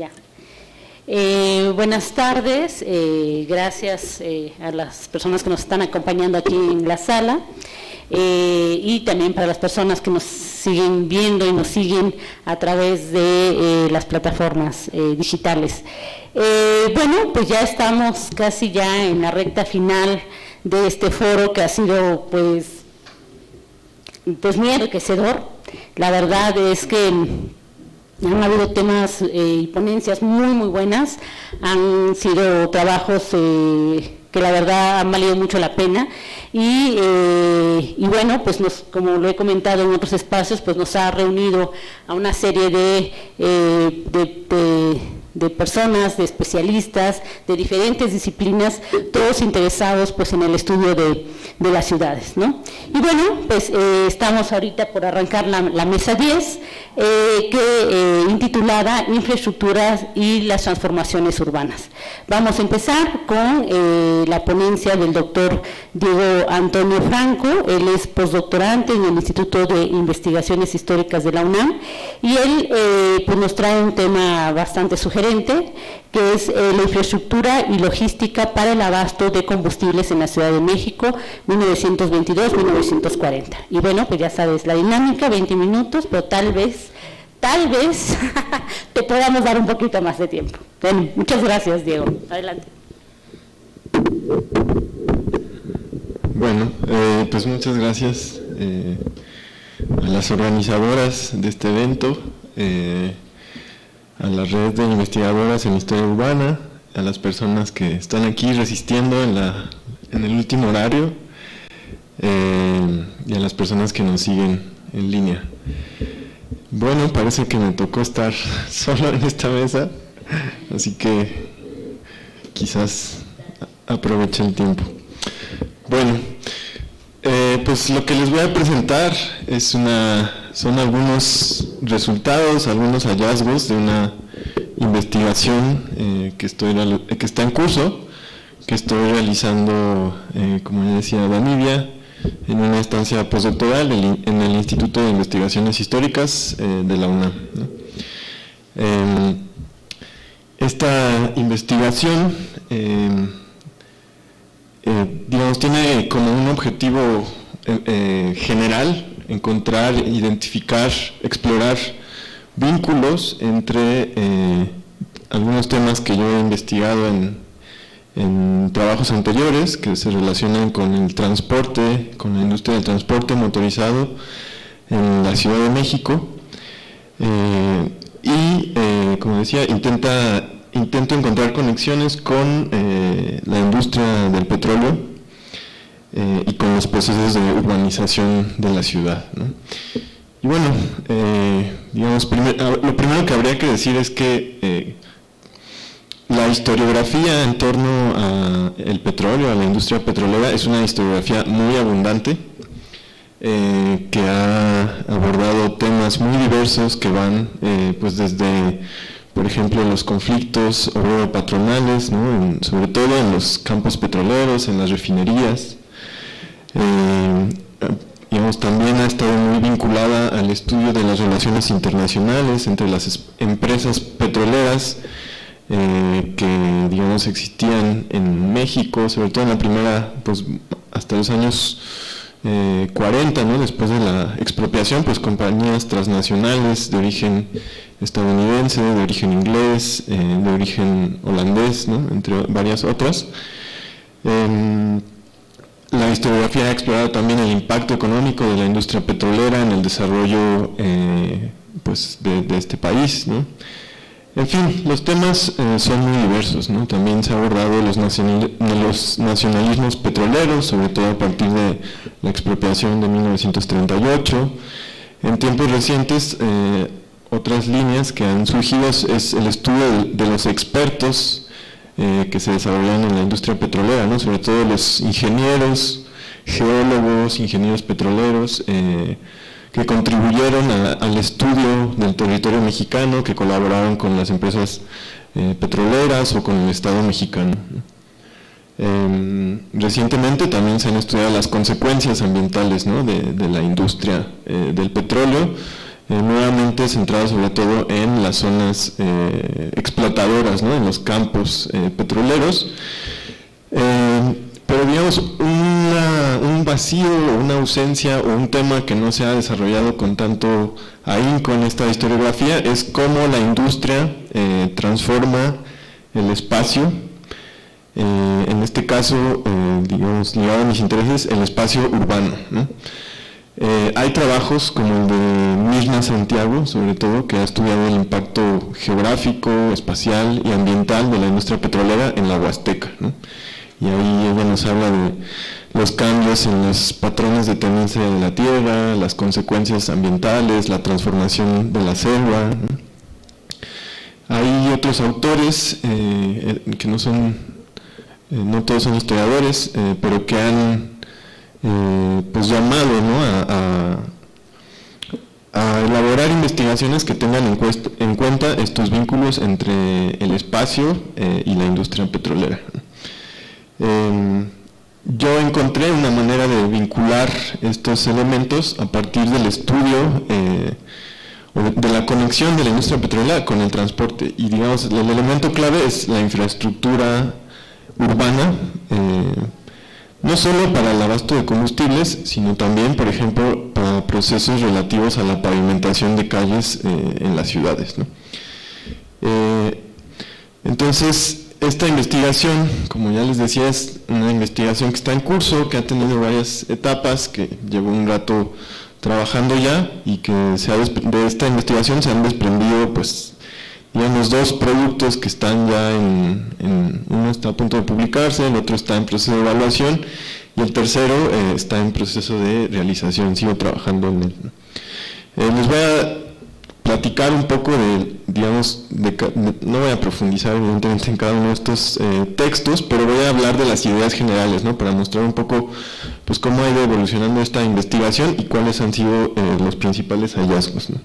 Ya. Buenas tardes, gracias a las personas que nos están acompañando aquí en la sala y también para las personas que nos siguen viendo y nos siguen a través de las plataformas digitales. Bueno, pues ya estamos casi ya en la recta final de este foro que ha sido pues muy enriquecedor. La verdad es que han habido temas y ponencias muy buenas, han sido trabajos que la verdad han valido mucho la pena y bueno, pues como lo he comentado en otros espacios, pues nos ha reunido a una serie de personas, de especialistas, de diferentes disciplinas, todos interesados pues en el estudio de las ciudades, ¿no? Y bueno, pues estamos ahorita por arrancar la mesa 10, intitulada Infraestructuras y las transformaciones urbanas. Vamos a empezar con la ponencia del doctor Diego Antonio Franco. Él es postdoctorante en el Instituto de Investigaciones Históricas de la UNAM y él pues nos trae un tema bastante sugerente, que es la infraestructura y logística para el abasto de combustibles en la Ciudad de México, 1922-1940. Y bueno, pues ya sabes, la dinámica, 20 minutos, pero tal vez te podamos dar un poquito más de tiempo. Bueno, muchas gracias, Diego. Adelante. Bueno, pues muchas gracias a las organizadoras de este evento, a la red de investigadoras en historia urbana, a las personas que están aquí resistiendo en el último horario y a las personas que nos siguen en línea. Bueno, parece que me tocó estar solo en esta mesa, así que quizás aproveche el tiempo. Bueno, pues lo que les voy a presentar son algunos resultados, algunos hallazgos de una investigación que está en curso, que estoy realizando, como ya decía Danivia, en una estancia postdoctoral en el Instituto de Investigaciones Históricas de la UNAM, ¿no? Esta investigación, digamos, tiene como un objetivo general encontrar, identificar, explorar vínculos entre algunos temas que yo he investigado en trabajos anteriores que se relacionan con el transporte, con la industria del transporte motorizado en la Ciudad de México como decía, intento encontrar conexiones con la industria del petróleo y con los procesos de urbanización de la ciudad, ¿no? Y bueno, digamos, lo primero que habría que decir es que la historiografía en torno al petróleo, a la industria petrolera, es una historiografía muy abundante, que ha abordado temas muy diversos que van pues desde, por ejemplo, los conflictos obrero-patronales, ¿no? Sobre todo en los campos petroleros, en las refinerías. Digamos, también ha estado muy vinculada al estudio de las relaciones internacionales entre las empresas petroleras que, digamos, existían en México, sobre todo en la primera, pues hasta los años 40, ¿no? Después de la expropiación, pues compañías transnacionales de origen estadounidense, de origen inglés, de origen holandés, ¿no? Entre varias otras. La historiografía ha explorado también el impacto económico de la industria petrolera en el desarrollo pues de este país, ¿no? En fin, los temas son muy diversos, ¿no? También se ha abordado los nacionalismos petroleros, sobre todo a partir de la expropiación de 1938. En tiempos recientes, otras líneas que han surgido es el estudio de los expertos que se desarrollan en la industria petrolera, ¿no? Sobre todo los ingenieros, geólogos, ingenieros petroleros, que contribuyeron al estudio del territorio mexicano, que colaboraron con las empresas petroleras o con el Estado mexicano. Recientemente también se han estudiado las consecuencias ambientales, ¿no? de la industria del petróleo, nuevamente centrado sobre todo en las zonas explotadoras, ¿no? En los campos petroleros. Pero digamos, un vacío, una ausencia o un tema que no se ha desarrollado con tanto ahínco en esta historiografía es cómo la industria transforma el espacio, en este caso, digamos, ligado a mis intereses, el espacio urbano, ¿no? Hay trabajos como el de Mirna Santiago, sobre todo, que ha estudiado el impacto geográfico, espacial y ambiental de la industria petrolera en la Huasteca, ¿no? Y ahí ella nos habla de los cambios en los patrones de tenencia de la tierra, las consecuencias ambientales, la transformación de la selva, ¿no? Hay otros autores que no son, no todos son historiadores, pero que han pues llamado, ¿no? a elaborar investigaciones que tengan en cuenta estos vínculos entre el espacio y la industria petrolera. Yo encontré una manera de vincular estos elementos a partir del estudio de la conexión de la industria petrolera con el transporte, y digamos el elemento clave es la infraestructura urbana, no solo para el abasto de combustibles, sino también, por ejemplo, para procesos relativos a la pavimentación de calles en las ciudades, ¿no? Entonces, esta investigación, como ya les decía, es una investigación que está en curso, que ha tenido varias etapas, que llevo un rato trabajando ya, y que de esta investigación se han desprendido, pues, digamos, dos productos que están ya uno está a punto de publicarse, el otro está en proceso de evaluación, y el tercero está en proceso de realización, sigo trabajando en él. Les voy a platicar un poco digamos, no voy a profundizar evidentemente en cada uno de estos textos, pero voy a hablar de las ideas generales, ¿no? Para mostrar un poco, pues, cómo ha ido evolucionando esta investigación y cuáles han sido los principales hallazgos, ¿no?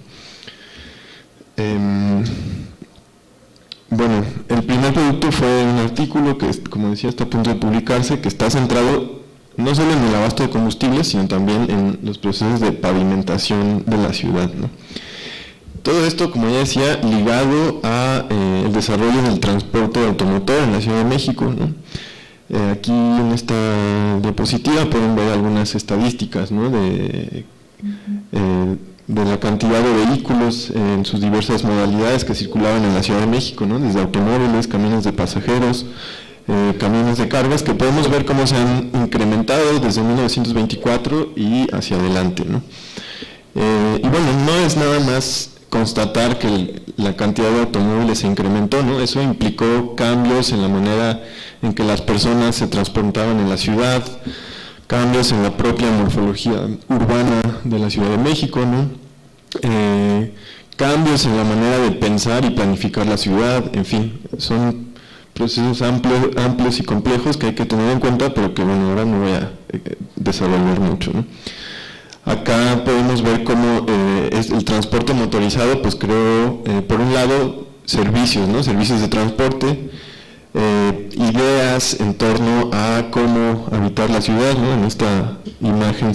Bueno, el primer producto fue un artículo que, como decía, está a punto de publicarse, que está centrado no solo en el abasto de combustibles, sino también en los procesos de pavimentación de la ciudad, ¿no? Todo esto, como ya decía, ligado a el desarrollo del transporte automotor en la Ciudad de México, ¿no? Aquí en esta diapositiva pueden ver algunas estadísticas, ¿no? de la cantidad de vehículos en sus diversas modalidades que circulaban en la Ciudad de México, ¿no? Desde automóviles, camiones de pasajeros, camiones de cargas, que podemos ver cómo se han incrementado desde 1924 y hacia adelante, ¿no? Y bueno, no es nada más constatar que la cantidad de automóviles se incrementó, ¿no? Eso implicó cambios en la manera en que las personas se transportaban en la ciudad, cambios en la propia morfología urbana de la Ciudad de México, ¿no? Cambios en la manera de pensar y planificar la ciudad, en fin, son procesos amplios y complejos que hay que tener en cuenta, pero que, bueno, ahora no voy a desarrollar mucho, ¿no? Acá podemos ver cómo el transporte motorizado, pues, creó, por un lado, servicios, ¿no? Servicios de transporte, ideas en torno a cómo habitar la ciudad, ¿no? En esta imagen,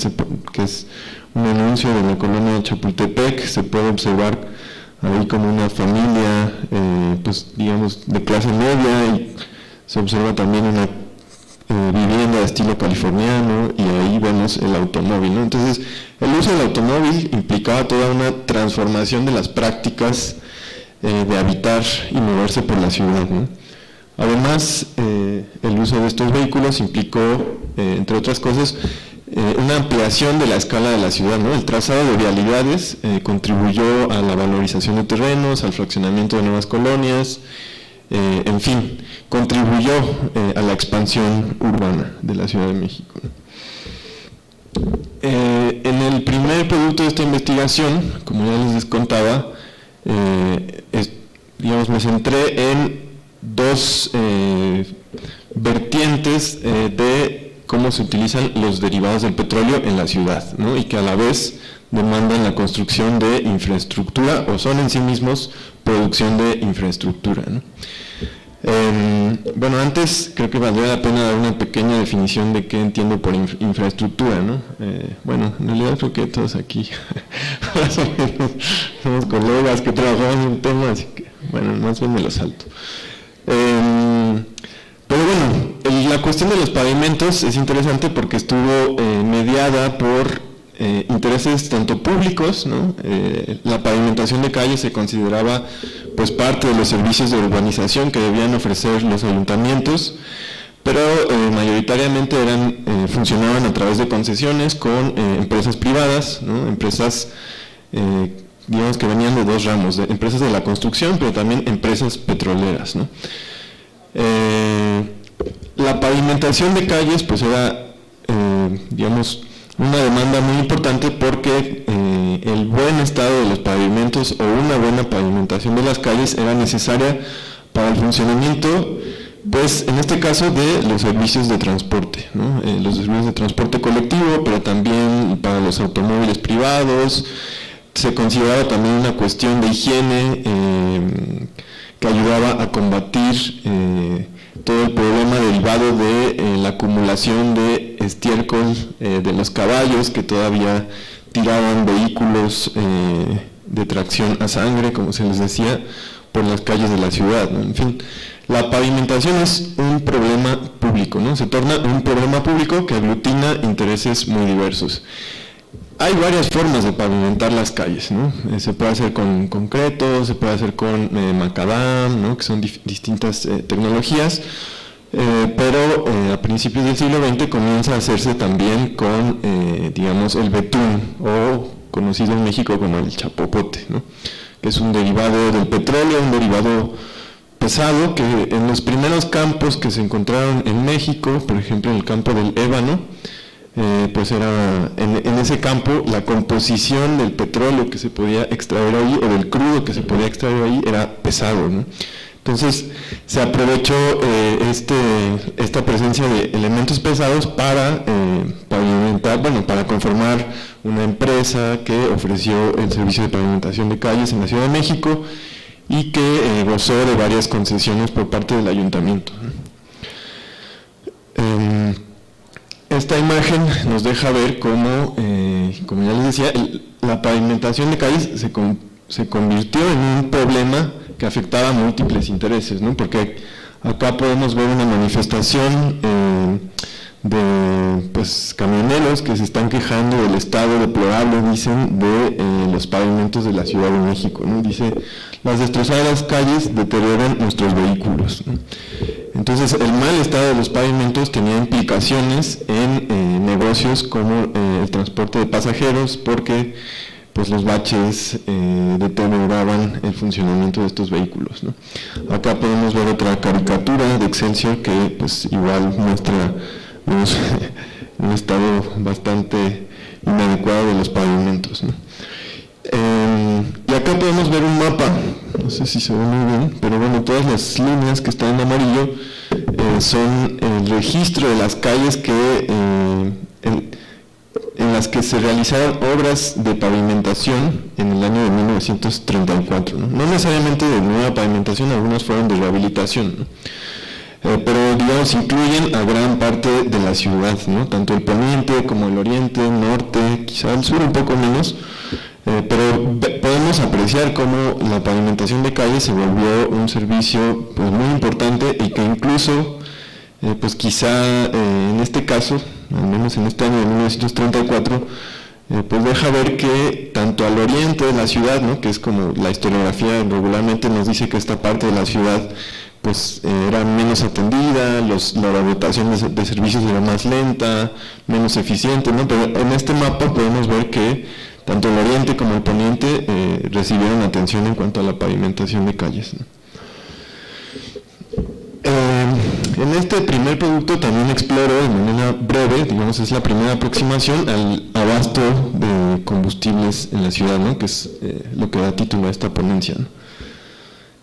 que es un anuncio de la colonia de Chapultepec, se puede observar ahí como una familia, pues, digamos, de clase media, y se observa también una vivienda de estilo californiano, y ahí vemos el automóvil, ¿no? Entonces, el uso del automóvil implicaba toda una transformación de las prácticas de habitar y moverse por la ciudad, ¿no? Además, el uso de estos vehículos implicó, entre otras cosas, una ampliación de la escala de la ciudad, ¿no? El trazado de vialidades contribuyó a la valorización de terrenos, al fraccionamiento de nuevas colonias, en fin, contribuyó a la expansión urbana de la Ciudad de México. En el primer producto de esta investigación, como ya les contaba, digamos, me centré en dos vertientes de cómo se utilizan los derivados del petróleo en la ciudad, ¿no? Y que a la vez demandan la construcción de infraestructura, o son en sí mismos producción de infraestructura, ¿no? Bueno, antes creo que valdría la pena dar una pequeña definición de qué entiendo por infraestructura, ¿no? Bueno, en realidad creo que todos aquí más o menos somos colegas que trabajamos en el tema, así que, bueno, más bien me lo salto. Pero bueno, la cuestión de los pavimentos es interesante porque estuvo mediada por intereses tanto públicos, ¿no? La pavimentación de calles se consideraba pues parte de los servicios de urbanización que debían ofrecer los ayuntamientos, pero mayoritariamente funcionaban a través de concesiones con empresas privadas, ¿no? Empresas digamos que venían de dos ramos, de empresas de la construcción, pero también empresas petroleras, ¿no? La pavimentación de calles pues era digamos una demanda muy importante porque el buen estado de los pavimentos o una buena pavimentación de las calles era necesaria para el funcionamiento, pues en este caso de los servicios de transporte, ¿no? Los servicios de transporte colectivo, pero también para los automóviles privados. Se consideraba también una cuestión de higiene que ayudaba a combatir todo el problema derivado de la acumulación de estiércol de los caballos que todavía tiraban vehículos de tracción a sangre, como se les decía, por las calles de la ciudad, ¿no? En fin, la pavimentación es un problema público, ¿no? Se torna un problema público que aglutina intereses muy diversos. Hay varias formas de pavimentar las calles, ¿no? Se puede hacer con concreto, se puede hacer con macadam, ¿no? Que son distintas tecnologías, pero a principios del siglo XX comienza a hacerse también con, digamos, el betún, o conocido en México como el chapopote, ¿no? Que es un derivado del petróleo, un derivado pesado que en los primeros campos que se encontraron en México, por ejemplo en el campo del ébano, pues era en ese campo la composición del petróleo que se podía extraer ahí o del crudo que se podía extraer ahí era pesado, ¿no? Entonces se aprovechó esta presencia de elementos pesados para pavimentar, bueno, para conformar una empresa que ofreció el servicio de pavimentación de calles en la Ciudad de México y que gozó de varias concesiones por parte del ayuntamiento, ¿no? Esta imagen nos deja ver cómo, como ya les decía, la pavimentación de calles se convirtió en un problema que afectaba a múltiples intereses, ¿no? Porque acá podemos ver una manifestación de pues, camioneros que se están quejando del estado deplorable, dicen, de los pavimentos de la Ciudad de México, ¿no? Dice, las destrozadas calles deterioran nuestros vehículos, ¿no? Entonces, el mal estado de los pavimentos tenía implicaciones en negocios como el transporte de pasajeros, porque pues los baches deterioraban el funcionamiento de estos vehículos, ¿no? Acá podemos ver otra caricatura de Excelsior que pues igual muestra un estado bastante inadecuado de los pavimentos, ¿no? Y acá podemos ver un mapa, no sé si se ve muy bien, pero bueno, todas las líneas que están en amarillo son el registro de las calles en las que se realizaron obras de pavimentación en el año de 1934, ¿no? No necesariamente de nueva pavimentación, algunas fueron de rehabilitación, ¿no? Pero digamos incluyen a gran parte de la ciudad, ¿no? Tanto el poniente como el oriente, el norte, quizá el sur un poco menos, pero podemos apreciar cómo la pavimentación de calles se volvió un servicio pues, muy importante y que incluso pues quizá en este caso, al menos en este año de 1934, pues deja ver que tanto al oriente de la ciudad, ¿no? Que es como la historiografía regularmente nos dice que esta parte de la ciudad pues era menos atendida, la rotación de servicios era más lenta, menos eficiente, ¿no? Pero en este mapa podemos ver que tanto el oriente como el poniente recibieron atención en cuanto a la pavimentación de calles, ¿no? En este primer producto también exploro de manera breve, digamos, es la primera aproximación al abasto de combustibles en la ciudad, ¿no? Que es lo que da título a esta ponencia, ¿no?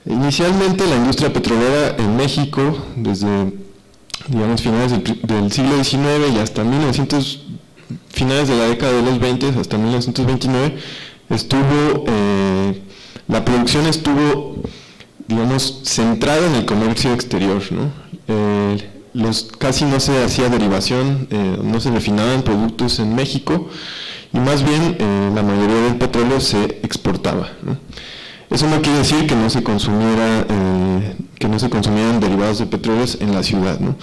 Inicialmente la industria petrolera en México, desde digamos finales del siglo XIX y hasta finales de la década de los 20 hasta 1929, la producción estuvo digamos, centrado en el comercio exterior, ¿no? Casi no se hacía derivación, no se refinaban productos en México, y más bien la mayoría del petróleo se exportaba, ¿no? Eso no quiere decir que no se consumieran derivados de petróleos en la ciudad, ¿no?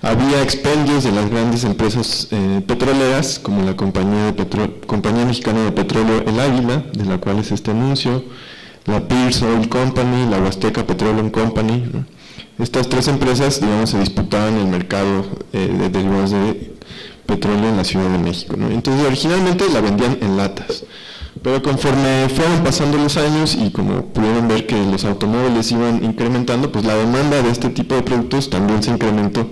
Había expendios de las grandes empresas petroleras, como la Compañía Mexicana de Petróleo El Águila, de la cual es este anuncio, la Pierce Oil Company, la Huasteca Petroleum Company, ¿no? Estas tres empresas, digamos, se disputaban el mercado de derivados de petróleo en la Ciudad de México, ¿no? Entonces, originalmente la vendían en latas, pero conforme fueron pasando los años y como pudieron ver que los automóviles iban incrementando, pues la demanda de este tipo de productos también se incrementó.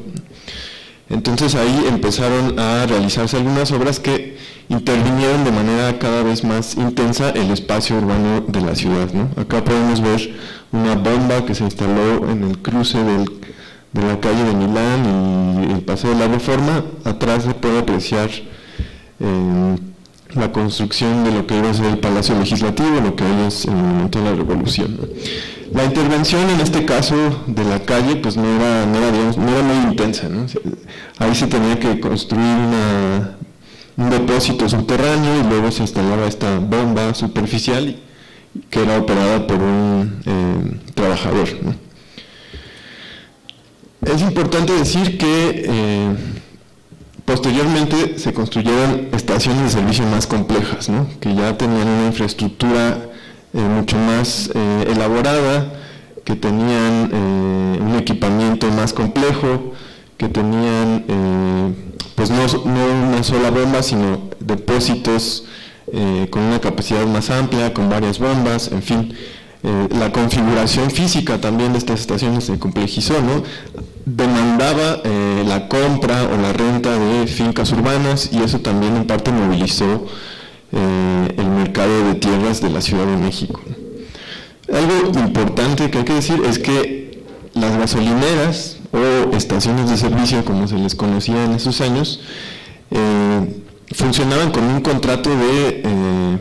Entonces ahí empezaron a realizarse algunas obras que intervinieron de manera cada vez más intensa el espacio urbano de la ciudad, ¿no? Acá podemos ver una bomba que se instaló en el cruce de la calle de Milán y el Paseo de la Reforma. Atrás se puede apreciar la construcción de lo que iba a ser el Palacio Legislativo, lo que hoy es el Monumento de la Revolución, ¿no? La intervención en este caso de la calle pues no era muy intensa, ¿no? Ahí se tenía que construir un depósito subterráneo y luego se instalaba esta bomba superficial que era operada por un trabajador, ¿no? Es importante decir que posteriormente se construyeron estaciones de servicio más complejas, ¿no? Que ya tenían una infraestructura mucho más elaborada, que tenían un equipamiento más complejo, que tenían pues no una sola bomba, sino depósitos con una capacidad más amplia, con varias bombas, en fin. La configuración física también de estas estaciones se complejizó, ¿no? Demandaba la compra o la renta de fincas urbanas y eso también en parte movilizó el mercado de tierras de la Ciudad de México. Algo importante que hay que decir es que las gasolineras o estaciones de servicio, como se les conocía en esos años, funcionaban con un contrato de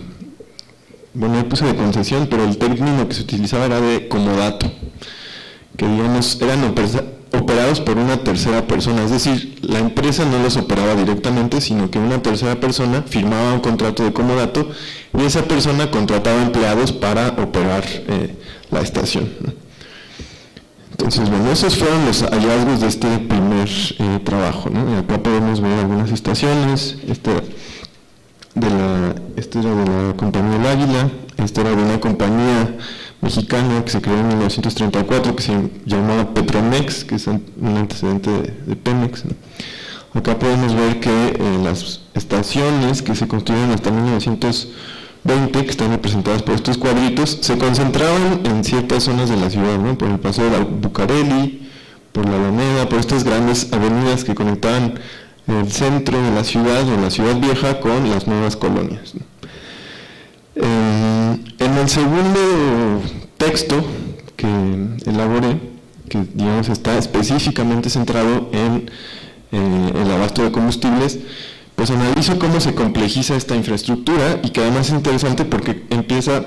yo puse de concesión, pero el término que se utilizaba era de comodato, que digamos eran operados por una tercera persona, es decir, la empresa no los operaba directamente, sino que una tercera persona firmaba un contrato de comodato y esa persona contrataba empleados para operar la estación, ¿no? Entonces, bueno, esos fueron los hallazgos de este primer trabajo, ¿no? Y acá podemos ver algunas estaciones. Esta era de la Compañía El Águila, esta era de una compañía mexicana que se creó en 1934 que se llamaba Petromex, que es un antecedente de Pemex, ¿no? Acá podemos ver que las estaciones que se construyeron hasta 1920, que están representadas por estos cuadritos, se concentraban en ciertas zonas de la ciudad, ¿no? Por el Paseo de la Bucareli, por la Alameda, por estas grandes avenidas que conectaban el centro de la ciudad o la ciudad vieja con las nuevas colonias, ¿no? En el segundo texto que elaboré, que digamos está específicamente centrado en el abasto de combustibles, pues analizo cómo se complejiza esta infraestructura y que además es interesante porque empieza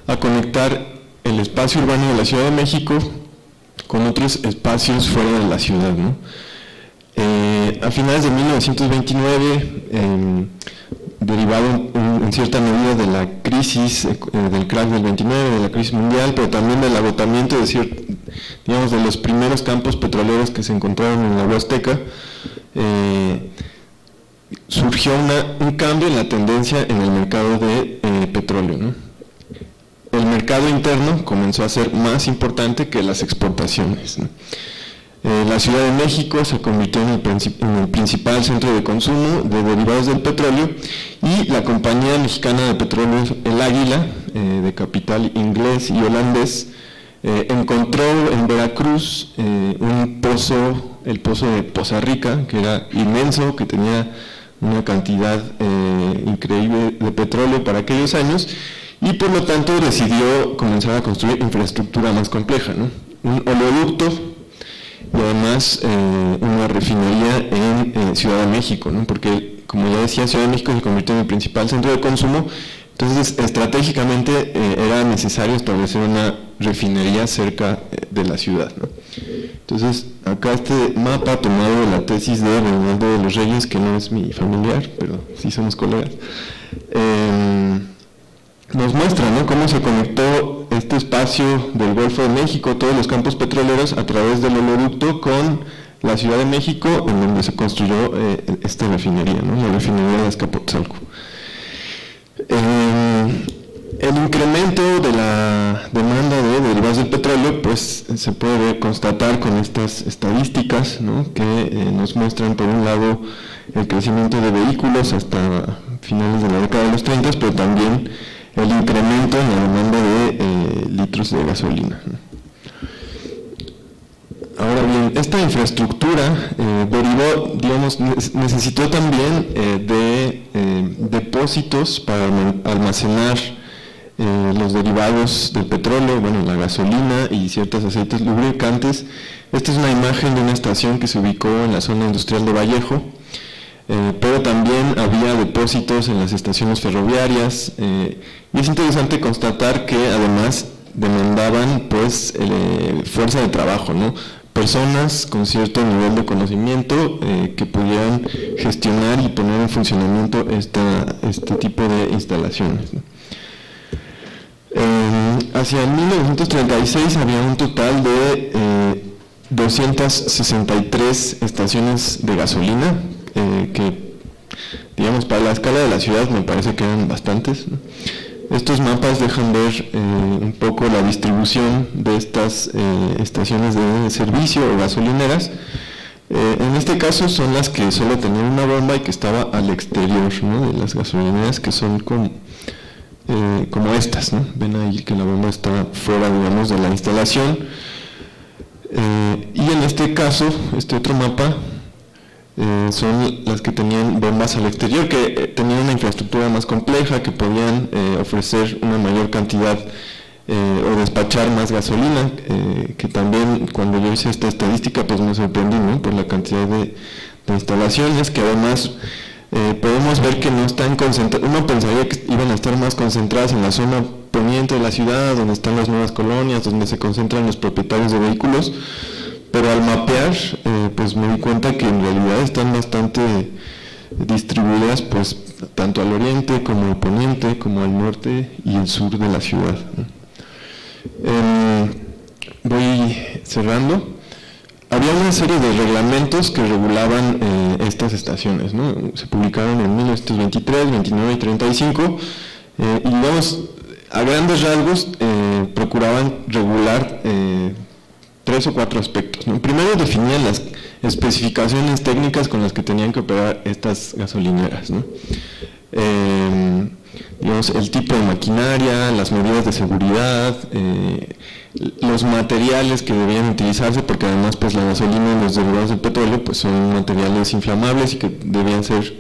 a conectar el espacio urbano de la Ciudad de México con otros espacios fuera de la ciudad, ¿no? A finales de 1929, derivado en cierta medida de la crisis, del crack del 29, de la crisis mundial, pero también del agotamiento de los primeros campos petroleros que se encontraron en la Huasteca, surgió un cambio en la tendencia en el mercado de petróleo, ¿no? El mercado interno comenzó a ser más importante que las exportaciones, ¿no? La Ciudad de México se convirtió en el principal centro de consumo de derivados del petróleo y la Compañía Mexicana de Petróleo El Águila, de capital inglés y holandés, encontró en Veracruz el pozo de Poza Rica, que era inmenso, que tenía una cantidad increíble de petróleo para aquellos años y por lo tanto decidió comenzar a construir infraestructura más compleja, ¿no? Un oleoducto y además una refinería en Ciudad de México, ¿no? Porque como ya decía, Ciudad de México se convirtió en el principal centro de consumo, Entonces, estratégicamente era necesario establecer una refinería cerca de la ciudad, ¿no? Entonces, acá este mapa tomado de la tesis de Reinaldo de los Reyes, que no es mi familiar, pero sí somos colegas, nos muestra, ¿no?, cómo se conectó este espacio del Golfo de México, todos los campos petroleros, a través del oleoducto con la Ciudad de México, en donde se construyó esta refinería, ¿no?, la refinería de Azcapotzalco. El incremento de la demanda de derivados del petróleo, pues se puede constatar con estas estadísticas, ¿no?, que nos muestran, por un lado, el crecimiento de vehículos hasta finales de la década de los 30, pero también el incremento en la demanda de litros de gasolina. Ahora bien, esta infraestructura derivó, digamos, necesitó también de depósitos para almacenar los derivados del petróleo, bueno, la gasolina y ciertos aceites lubricantes. Esta es una imagen de una estación que se ubicó en la zona industrial de Vallejo, pero también había depósitos en las estaciones ferroviarias, y es interesante constatar que además demandaban, pues, fuerza de trabajo, ¿no?, personas con cierto nivel de conocimiento que pudieran gestionar y poner en funcionamiento este tipo de instalaciones, ¿no? Hacia 1936 había un total de 263 estaciones de gasolina, que, digamos, para la escala de la ciudad me parece que eran bastantes, ¿no? Estos mapas dejan ver un poco la distribución de estas estaciones de servicio o gasolineras. En este caso son las que solo tenían una bomba y que estaba al exterior, ¿no?, de las gasolineras, que son como estas, ¿no? Ven ahí que la bomba está fuera, digamos, de la instalación. Y en este caso, este otro mapa, son las que tenían bombas al exterior, que tenían una infraestructura más compleja, que podían ofrecer una mayor cantidad o despachar más gasolina, que también cuando yo hice esta estadística pues me sorprendí, ¿no?, por la cantidad de instalaciones, que además podemos ver que no están concentradas. Uno pensaría que iban a estar más concentradas en la zona poniente de la ciudad, donde están las nuevas colonias, donde se concentran los propietarios de vehículos, pero al mapear, pues me di cuenta que en realidad están bastante distribuidas, pues, tanto al oriente como al poniente, como al norte y el sur de la ciudad, ¿no? Voy cerrando. Había una serie de reglamentos que regulaban estas estaciones, ¿no? Se publicaron en 1923, 29 y 35, y digamos, a grandes rasgos, procuraban regular 3 o 4 aspectos, ¿no? Primero, definían las especificaciones técnicas con las que tenían que operar estas gasolineras, ¿no? Digamos, el tipo de maquinaria, las medidas de seguridad, los materiales que debían utilizarse, porque además, pues, la gasolina y los derivados del petróleo, pues, son materiales inflamables y que debían ser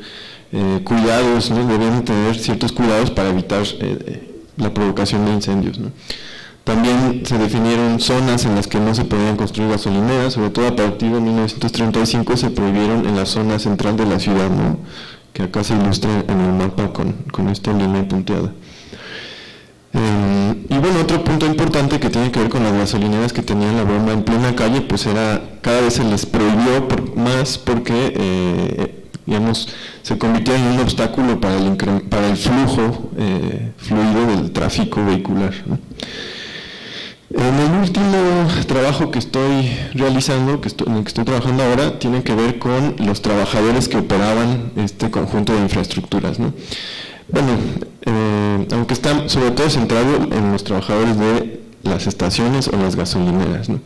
cuidados, ¿no? Debían tener ciertos cuidados para evitar la provocación de incendios, ¿no? También se definieron zonas en las que no se podían construir gasolineras, sobre todo a partir de 1935 se prohibieron en la zona central de la ciudad, ¿no?, que acá se ilustra en el mapa con esta línea punteada. Y bueno, otro punto importante que tiene que ver con las gasolineras que tenían la bomba en plena calle, pues era, cada vez se les prohibió más porque, digamos, se convirtía en un obstáculo para el flujo fluido del tráfico vehicular, ¿no? En el último trabajo que estoy realizando, en el que estoy trabajando ahora, tiene que ver con los trabajadores que operaban este conjunto de infraestructuras, ¿no? Bueno, aunque está sobre todo centrado en los trabajadores de las estaciones o las gasolineras, ¿no?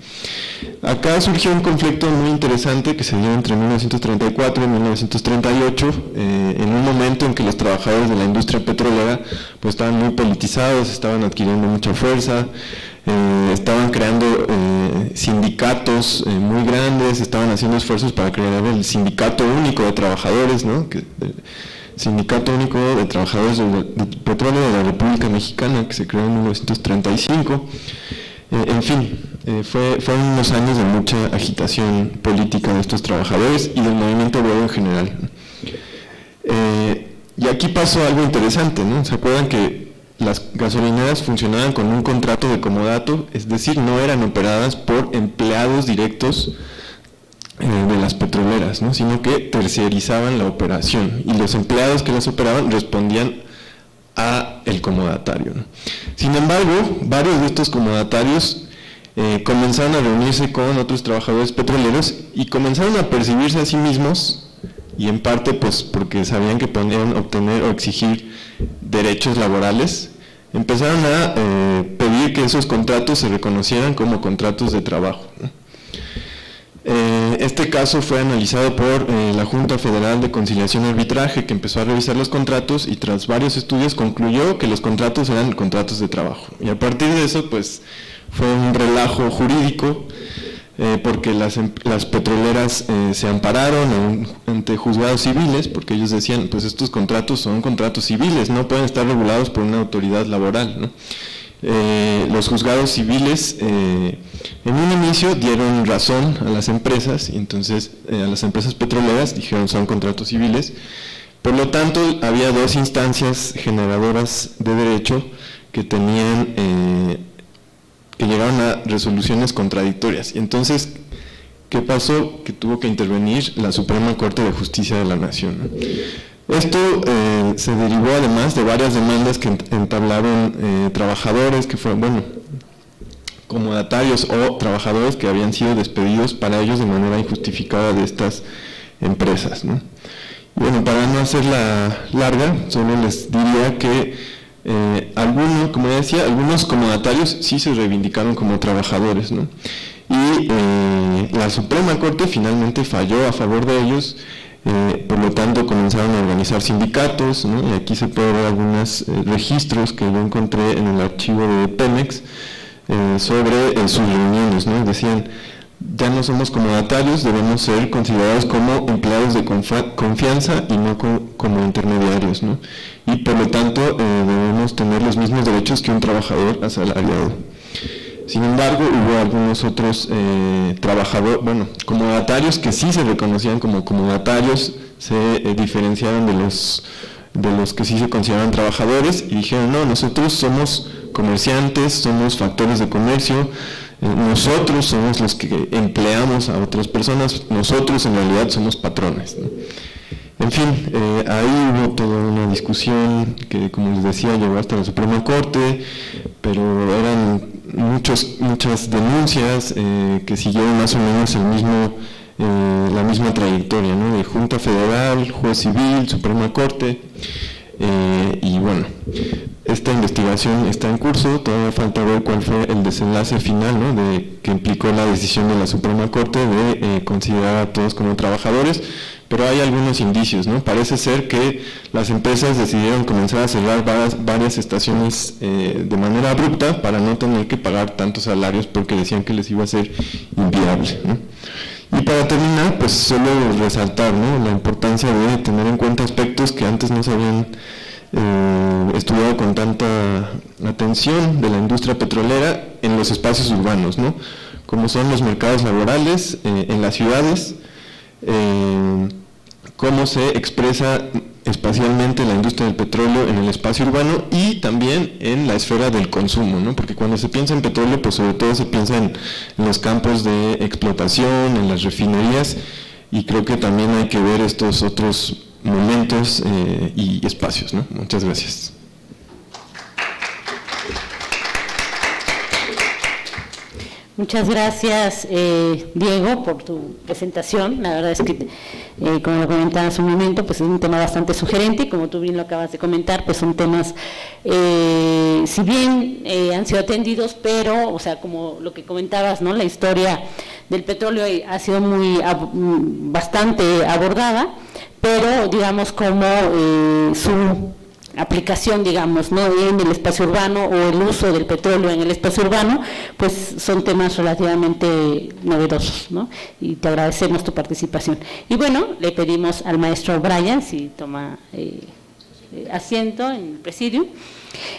Acá surgió un conflicto muy interesante que se dio entre 1934 y 1938, en un momento en que los trabajadores de la industria petrolera pues estaban muy politizados, estaban adquiriendo mucha fuerza, estaban creando sindicatos muy grandes, estaban haciendo esfuerzos para crear el Sindicato Único de Trabajadores, ¿no?, Sindicato Único de Trabajadores del Petróleo de la República Mexicana, que se creó en 1935. En fin, fueron unos años de mucha agitación política de estos trabajadores y del movimiento obrero en general. Y aquí aquí pasó algo interesante, ¿no? ¿Se acuerdan que las gasolineras funcionaban con un contrato de comodato? Es decir, no eran operadas por empleados directos de las petroleras, ¿no? Sino que terciarizaban la operación y los empleados que las operaban respondían a el comodatario, ¿no? Sin embargo, varios de estos comodatarios comenzaron a reunirse con otros trabajadores petroleros y comenzaron a percibirse a sí mismos, y en parte pues porque sabían que podían obtener o exigir derechos laborales, empezaron a pedir que esos contratos se reconocieran como contratos de trabajo, ¿no? Este caso fue analizado por la Junta Federal de Conciliación y Arbitraje, que empezó a revisar los contratos y tras varios estudios concluyó que los contratos eran contratos de trabajo. Y a partir de eso pues fue un relajo jurídico, porque las petroleras se ampararon ante juzgados civiles, porque ellos decían, pues estos contratos son contratos civiles, no pueden estar regulados por una autoridad laboral, ¿no? Los juzgados civiles en un inicio dieron razón a las empresas, y entonces a las empresas petroleras dijeron son contratos civiles. Por lo tanto, había dos instancias generadoras de derecho que tenían que llegaron a resoluciones contradictorias. Y entonces, ¿qué pasó? Que tuvo que intervenir la Suprema Corte de Justicia de la Nación, ¿no? Esto se derivó además de varias demandas que entablaron trabajadores que fueron, bueno, comodatarios o trabajadores que habían sido despedidos para ellos de manera injustificada de estas empresas, ¿no? Y bueno, para no hacerla larga, solo les diría que como decía, algunos comodatarios sí se reivindicaron como trabajadores, ¿no? Y la Suprema Corte finalmente falló a favor de ellos. Por lo tanto comenzaron a organizar sindicatos, ¿no? Y aquí se puede ver algunos registros que yo encontré en el archivo de Pemex sobre sus reuniones, ¿no? Decían, ya no somos comodatarios, debemos ser considerados como empleados de confianza y no como intermediarios, ¿no? Y por lo tanto debemos tener los mismos derechos que un trabajador asalariado. Sin embargo, hubo algunos otros comodatarios que sí se reconocían como comodatarios, se diferenciaron de los que sí se consideraban trabajadores y dijeron, no, nosotros somos comerciantes, somos factores de comercio, nosotros somos los que empleamos a otras personas, nosotros en realidad somos patrones, ¿no? En fin, ahí hubo toda una discusión que, como les decía, llegó hasta la Suprema Corte, pero eran muchas denuncias que siguieron más o menos la misma trayectoria, ¿no? De Junta Federal, Juez Civil, Suprema Corte, y bueno, esta investigación está en curso, todavía falta ver cuál fue el desenlace final, ¿no? Que implicó la decisión de la Suprema Corte de considerar a todos como trabajadores, pero hay algunos indicios, ¿no? Parece ser que las empresas decidieron comenzar a cerrar varias estaciones de manera abrupta para no tener que pagar tantos salarios porque decían que les iba a ser inviable, ¿no? Y para terminar, pues solo resaltar, ¿no? La importancia de tener en cuenta aspectos que antes no se habían estudiado con tanta atención de la industria petrolera en los espacios urbanos, ¿no? Como son los mercados laborales en las ciudades, cómo se expresa espacialmente la industria del petróleo en el espacio urbano y también en la esfera del consumo, ¿no? Porque cuando se piensa en petróleo, pues sobre todo se piensa en los campos de explotación, en las refinerías, y creo que también hay que ver estos otros momentos y espacios, ¿no? Muchas gracias. Muchas gracias, Diego, por tu presentación. La verdad es que, como lo comentaba hace un momento, pues es un tema bastante sugerente, y como tú bien lo acabas de comentar, pues son temas, si bien han sido atendidos, pero, o sea, como lo que comentabas, ¿no? La historia del petróleo ha sido bastante abordada, pero digamos como su aplicación, digamos, ¿no? En el espacio urbano o el uso del petróleo en el espacio urbano, pues son temas relativamente novedosos, ¿no? Y te agradecemos tu participación. Y bueno, le pedimos al maestro Brian si toma asiento en el presidium.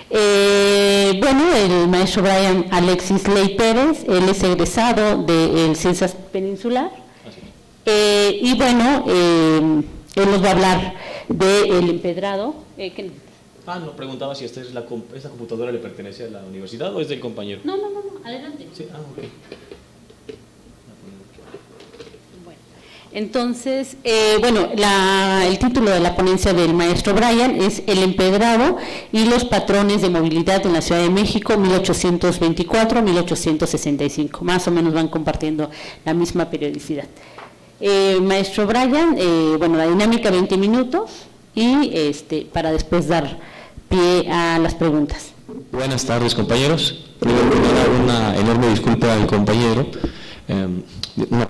Bueno, el maestro Brian Alexis Ley Pérez, él es egresado del CIENSAS Peninsular, y bueno, él nos va a hablar del empedrado. No, preguntaba si esta computadora le pertenece a la universidad o es del compañero. No, adelante. Sí, ok. Entonces, el título de la ponencia del maestro Brian es El empedrado y los patrones de movilidad en la Ciudad de México, 1824-1865. Más o menos van compartiendo la misma periodicidad. Maestro Brian, la dinámica 20 minutos y para después dar pie a las preguntas. Buenas tardes, compañeros. Primero que nada, una enorme disculpa al compañero. Una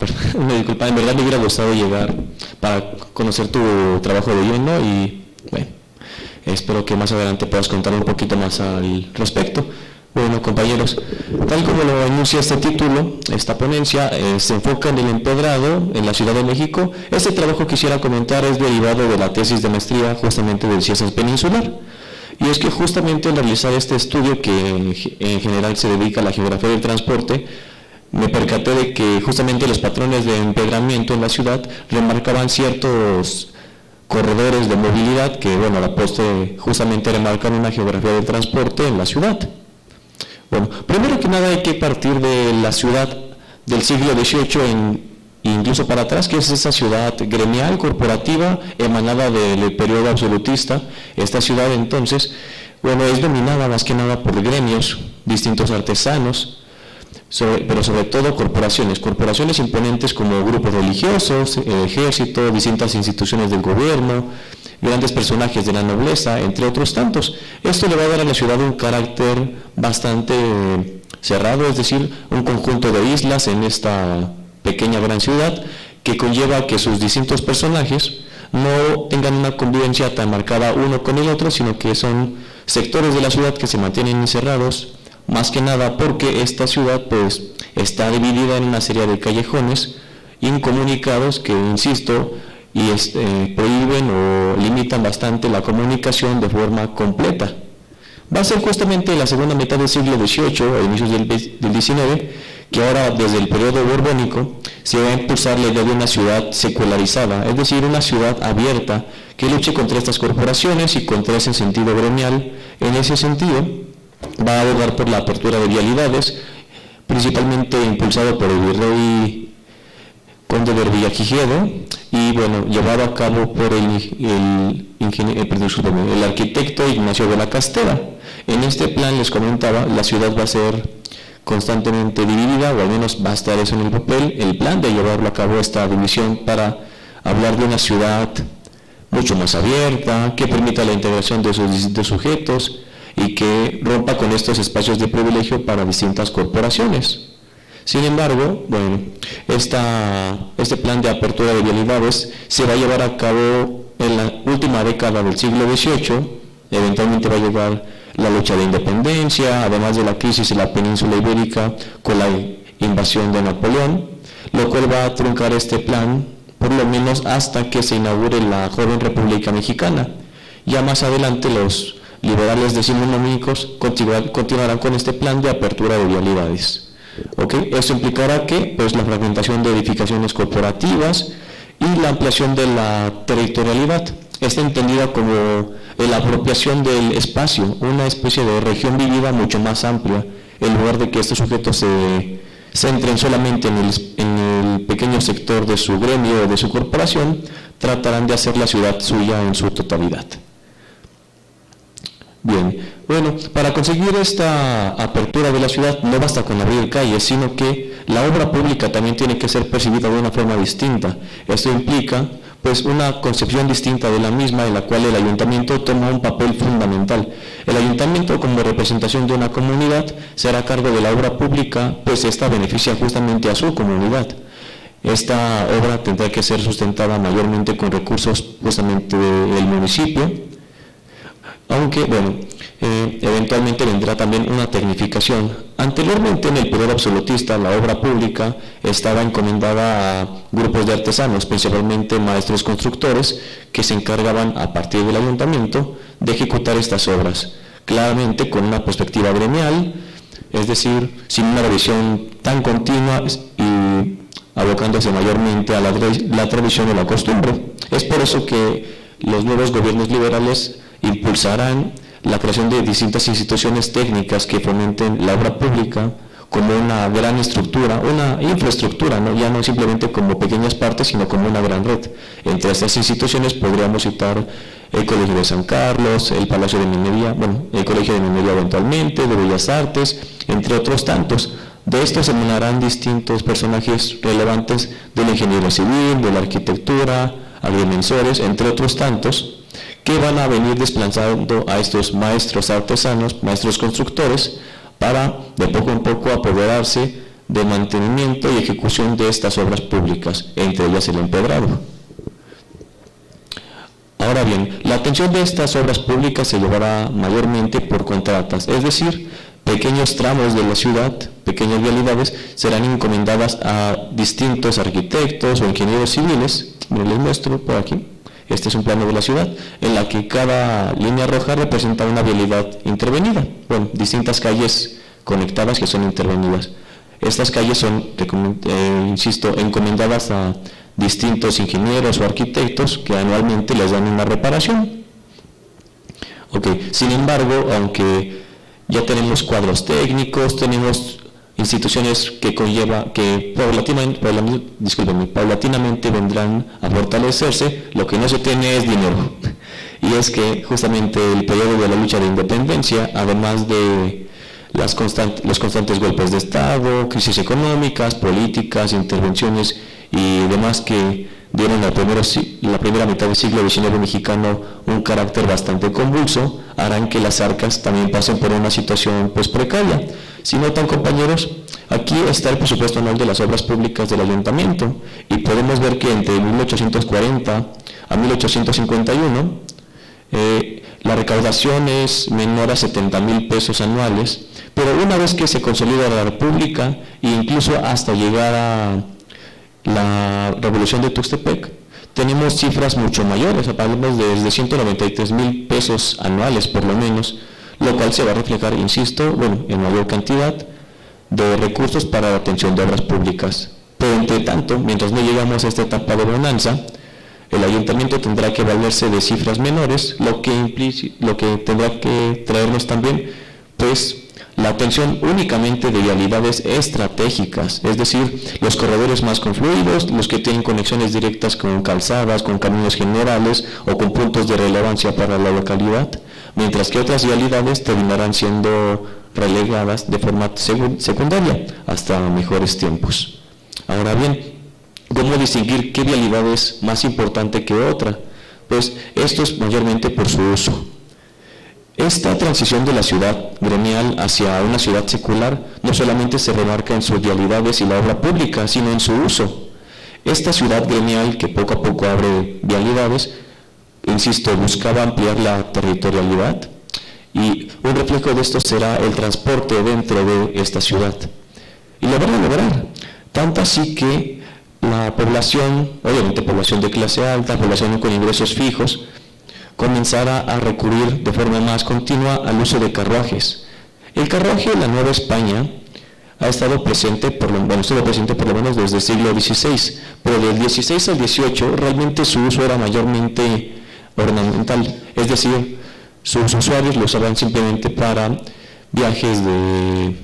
disculpa, en verdad me hubiera gustado llegar para conocer tu trabajo de lleno y bueno, espero que más adelante puedas contar un poquito más al respecto. Bueno, compañeros, tal como lo anuncia este título, esta ponencia se enfoca en el empedrado en la Ciudad de México. Este trabajo que quisiera comentar es derivado de la tesis de maestría justamente del CIESAS Peninsular. Y es que justamente al realizar este estudio, que en general se dedica a la geografía del transporte, me percaté de que justamente los patrones de empedramiento en la ciudad remarcaban ciertos corredores de movilidad que, a la postre justamente remarcan una geografía del transporte en la ciudad. Bueno, primero que nada hay que partir de la ciudad del siglo XVIII incluso para atrás, que es esa ciudad gremial, corporativa, emanada del periodo absolutista. Esta ciudad entonces, es dominada más que nada por gremios, distintos artesanos, pero sobre todo corporaciones imponentes como grupos religiosos, el ejército, distintas instituciones del gobierno, grandes personajes de la nobleza, entre otros tantos. Esto le va a dar a la ciudad un carácter bastante cerrado, es decir, un conjunto de islas en esta pequeña gran ciudad, que conlleva que sus distintos personajes no tengan una convivencia tan marcada uno con el otro, sino que son sectores de la ciudad que se mantienen encerrados, más que nada porque esta ciudad está dividida en una serie de callejones incomunicados que, insisto, prohíben o limitan bastante la comunicación de forma completa. Va a ser justamente la segunda mitad del siglo XVIII, a inicios del XIX, que ahora desde el periodo borbónico se va a impulsar la idea de una ciudad secularizada, es decir, una ciudad abierta que luche contra estas corporaciones y contra ese sentido gremial. En ese sentido, va a abogar por la apertura de vialidades, principalmente impulsado por el virrey conde de Villagigedo y llevado a cabo por el arquitecto Ignacio de la Castera. En este plan, les comentaba, la ciudad va a ser constantemente dividida, o al menos va a estar eso en el papel, el plan de llevarlo a cabo, esta división, para hablar de una ciudad mucho más abierta, que permita la integración de sus distintos sujetos y que rompa con estos espacios de privilegio para distintas corporaciones. Sin embargo, este plan de apertura de vialidades se va a llevar a cabo en la última década del siglo XVIII. Eventualmente va a llegar la lucha de independencia, además de la crisis en la península ibérica con la invasión de Napoleón, lo cual va a truncar este plan, por lo menos hasta que se inaugure la joven República Mexicana. Ya más adelante los liberales decimonómicos continuarán con este plan de apertura de vialidades. Esto implicará que la fragmentación de edificaciones corporativas y la ampliación de la territorialidad está entendida como la apropiación del espacio, una especie de región vivida mucho más amplia, en lugar de que estos sujetos se centren solamente en el pequeño sector de su gremio o de su corporación. Tratarán de hacer la ciudad suya en su totalidad. Bien, para conseguir esta apertura de la ciudad no basta con abrir calles, sino que la obra pública también tiene que ser percibida de una forma distinta. Esto implica una concepción distinta de la misma, en la cual el ayuntamiento toma un papel fundamental. El ayuntamiento, como representación de una comunidad, será a cargo de la obra pública, esta beneficia justamente a su comunidad. Esta obra tendrá que ser sustentada mayormente con recursos justamente del municipio, aunque, eventualmente vendrá también una tecnificación. Anteriormente, en el periodo absolutista, la obra pública estaba encomendada a grupos de artesanos, principalmente maestros constructores, que se encargaban, a partir del ayuntamiento, de ejecutar estas obras, claramente con una perspectiva gremial, es decir, sin una revisión tan continua y abocándose mayormente a la tradición o la costumbre. Es por eso que los nuevos gobiernos liberales impulsarán la creación de distintas instituciones técnicas que fomenten la obra pública como una gran estructura, una infraestructura, ¿no? Ya no simplemente como pequeñas partes, sino como una gran red. Entre estas instituciones podríamos citar el Colegio de San Carlos, el Palacio de Minería, bueno, el Colegio de Minería eventualmente, de Bellas Artes, entre otros tantos. De estos se emanarán distintos personajes relevantes de la ingeniería civil, de la arquitectura, agrimensores, entre otros tantos, que van a venir desplazando a estos maestros artesanos, maestros constructores, para de poco en poco apoderarse de mantenimiento y ejecución de estas obras públicas, entre ellas el empedrado. Ahora bien, la atención de estas obras públicas se llevará mayormente por contratas, es decir, pequeños tramos de la ciudad, pequeñas vialidades, serán encomendadas a distintos arquitectos o ingenieros civiles. Miren, les muestro por aquí. Este es un plano de la ciudad, en la que cada línea roja representa una vialidad intervenida. Bueno, distintas calles conectadas que son intervenidas. Estas calles son, insisto, encomendadas a distintos ingenieros o arquitectos que anualmente les dan una reparación. Sin embargo, aunque ya tenemos cuadros técnicos, tenemos instituciones que paulatinamente vendrán a fortalecerse, lo que no se tiene es dinero. Y es que justamente el periodo de la lucha de independencia, además de los constantes golpes de Estado, crisis económicas, políticas, intervenciones y demás que dieron la primera mitad del siglo XIX mexicano un carácter bastante convulso, harán que las arcas también pasen por una situación precaria. Si notan, compañeros, aquí está el presupuesto anual de las obras públicas del ayuntamiento y podemos ver que entre 1840 a 1851 la recaudación es menor a 70,000 pesos anuales, pero una vez que se consolida la República e incluso hasta llegar a la Revolución de Tuxtepec, tenemos cifras mucho mayores, hablamos de desde 193,000 pesos anuales por lo menos, lo cual se va a reflejar, insisto, en mayor cantidad de recursos para la atención de obras públicas. Pero entre tanto, mientras no llegamos a esta etapa de bonanza, el ayuntamiento tendrá que valerse de cifras menores, lo que tendrá que traernos también, la atención únicamente de vialidades estratégicas, es decir, los corredores más confluidos, los que tienen conexiones directas con calzadas, con caminos generales o con puntos de relevancia para la localidad, mientras que otras vialidades terminarán siendo relegadas de forma secundaria hasta mejores tiempos. Ahora bien, ¿cómo distinguir qué vialidad es más importante que otra? Esto es mayormente por su uso. Esta transición de la ciudad gremial hacia una ciudad secular no solamente se remarca en sus vialidades y la obra pública, sino en su uso. Esta ciudad gremial, que poco a poco abre vialidades, insisto, buscaba ampliar la territorialidad, y un reflejo de esto será el transporte dentro de esta ciudad. Y lo van a lograr, tanto así que la población, obviamente población de clase alta, población con ingresos fijos, comenzará a recurrir de forma más continua al uso de carruajes. El carruaje en la Nueva España ha estado presente, estuvo presente por lo menos desde el siglo XVI, pero del XVI al XVIII realmente su uso era mayormente ornamental, es decir, sus usuarios lo usaban simplemente para viajes de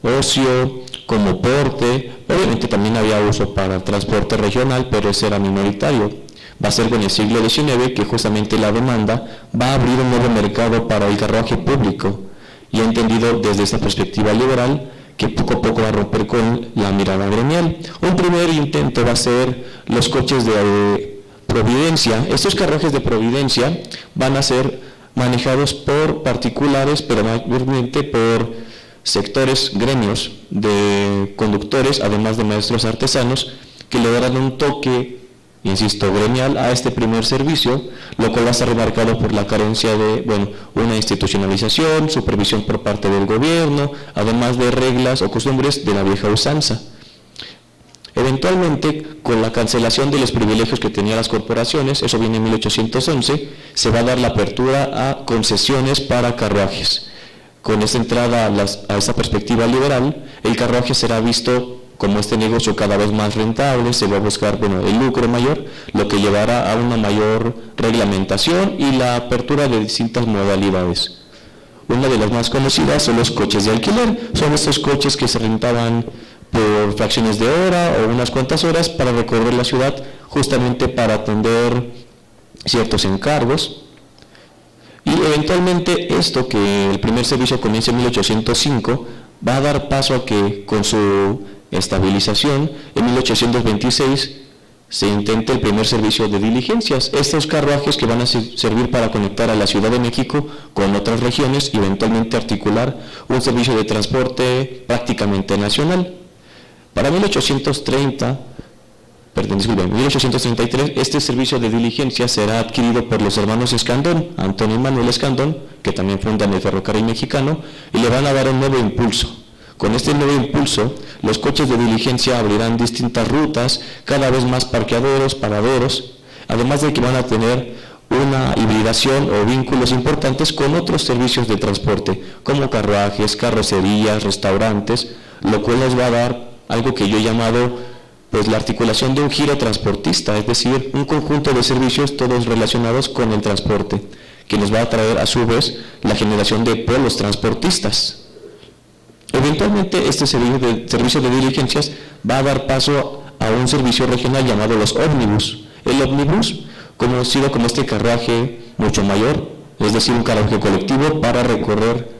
ocio, como porte, obviamente también había uso para transporte regional, pero ese era minoritario. Va a ser con el siglo XIX que justamente la demanda va a abrir un nuevo mercado para el carruaje público, y he entendido desde esta perspectiva liberal que poco a poco va a romper con la mirada gremial. Un primer intento va a ser los coches de Providencia. Estos carruajes de Providencia van a ser manejados por particulares, pero mayormente por sectores, gremios de conductores, además de maestros artesanos, que le darán un toque, insisto, gremial a este primer servicio, lo cual va a estar remarcado por la carencia de, una institucionalización, supervisión por parte del gobierno, además de reglas o costumbres de la vieja usanza. Eventualmente, con la cancelación de los privilegios que tenían las corporaciones, eso viene en 1811, se va a dar la apertura a concesiones para carruajes. Con esta entrada a esta perspectiva liberal, el carruaje será visto como este negocio cada vez más rentable, se va a buscar el lucro mayor, lo que llevará a una mayor reglamentación y la apertura de distintas modalidades. Una de las más conocidas son los coches de alquiler. Son estos coches que se rentaban por fracciones de hora o unas cuantas horas para recorrer la ciudad, justamente para atender ciertos encargos. Y eventualmente esto, que el primer servicio comienza en 1805, va a dar paso a que con su estabilización en 1826 se intente el primer servicio de diligencias. Estos carruajes que van a servir para conectar a la Ciudad de México con otras regiones y eventualmente articular un servicio de transporte prácticamente nacional. Para 1833, este servicio de diligencias será adquirido por los hermanos Escandón, Antonio y Manuel Escandón, que también fundan el ferrocarril mexicano, y le van a dar un nuevo impulso. Con este nuevo impulso, los coches de diligencia abrirán distintas rutas, cada vez más parqueaderos, paraderos, además de que van a tener una hibridación o vínculos importantes con otros servicios de transporte, como carruajes, carrocerías, restaurantes, lo cual les va a dar algo que yo he llamado la articulación de un giro transportista, es decir, un conjunto de servicios todos relacionados con el transporte, que nos va a traer a su vez la generación de polos transportistas. Eventualmente este servicio de diligencias va a dar paso a un servicio regional llamado los ómnibus. El ómnibus, conocido como este carruaje mucho mayor, es decir, un carruaje colectivo para recorrer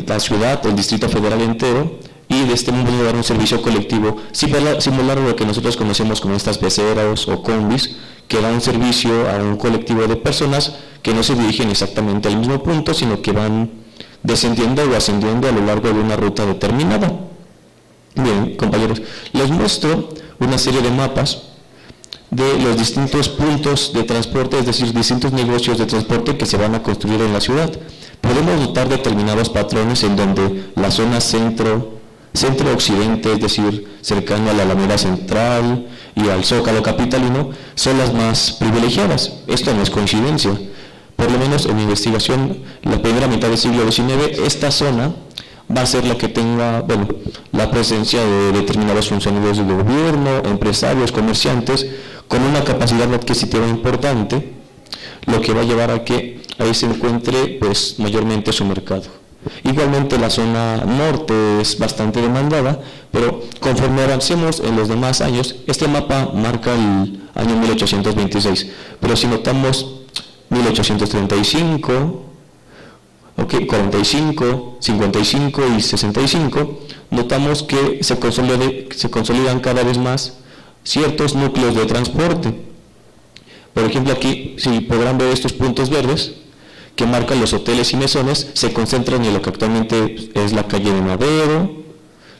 la ciudad, el Distrito Federal entero, y de este modo dar un servicio colectivo, similar a lo que nosotros conocemos como estas peceras o combis, que da un servicio a un colectivo de personas que no se dirigen exactamente al mismo punto, sino que van descendiendo o ascendiendo a lo largo de una ruta determinada. Bien, compañeros, les muestro una serie de mapas de los distintos puntos de transporte, es decir, distintos negocios de transporte que se van a construir en la ciudad. Podemos notar determinados patrones en donde la zona centro-occidente, es decir, cercano a la Alameda Central y al Zócalo capitalino, son las más privilegiadas. Esto no es coincidencia. Por lo menos en mi investigación, la primera mitad del siglo XIX, esta zona va a ser la que tenga, la presencia de determinados funcionarios del gobierno, empresarios, comerciantes, con una capacidad adquisitiva importante, lo que va a llevar a que ahí se encuentre, mayormente su mercado. Igualmente la zona norte es bastante demandada, pero conforme avancemos en los demás años, este mapa marca el año 1826, pero si notamos 1835, 45, 55 y 65, notamos que se consolidan cada vez más ciertos núcleos de transporte. Por ejemplo, aquí, si podrán ver estos puntos verdes que marcan los hoteles y mesones, se concentran en lo que actualmente es la calle de Madero,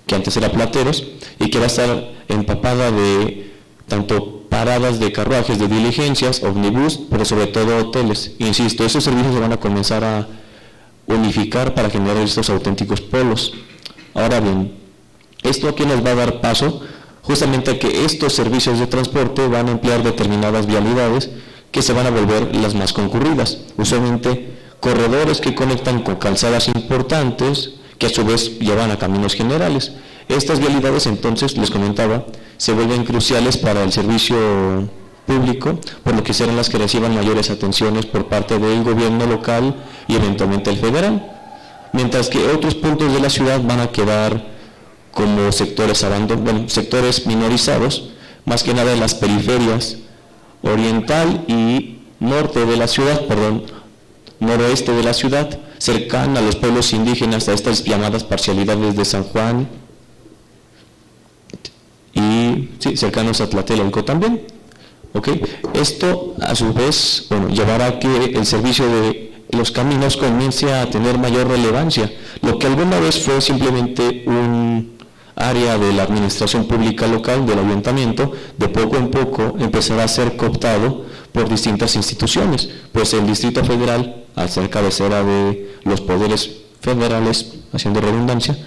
que antes era Plateros, y que va a estar empapada de tanto paradas de carruajes, de diligencias, ómnibus, pero sobre todo hoteles. Insisto, esos servicios se van a comenzar a unificar para generar estos auténticos polos. Ahora bien, esto aquí nos va a dar paso justamente a que estos servicios de transporte van a emplear determinadas vialidades que se van a volver las más concurridas, usualmente corredores que conectan con calzadas importantes que a su vez llevan a caminos generales. Estas vialidades, entonces, les comentaba, se vuelven cruciales para el servicio público, por lo que serán las que reciban mayores atenciones por parte del gobierno local y eventualmente el federal, mientras que otros puntos de la ciudad van a quedar como sectores sectores minorizados, más que nada en las periferias oriental y norte de la ciudad, noroeste de la ciudad, cercana a los pueblos indígenas, a estas llamadas parcialidades de San Juan y cercanos a Tlatelolco también. Esto a su vez llevará a que el servicio de los caminos comience a tener mayor relevancia. Lo que alguna vez fue simplemente un área de la administración pública local, del ayuntamiento, de poco en poco empezará a ser cooptado por distintas instituciones, pues el Distrito Federal, al ser cabecera de los poderes federales, haciendo redundancia,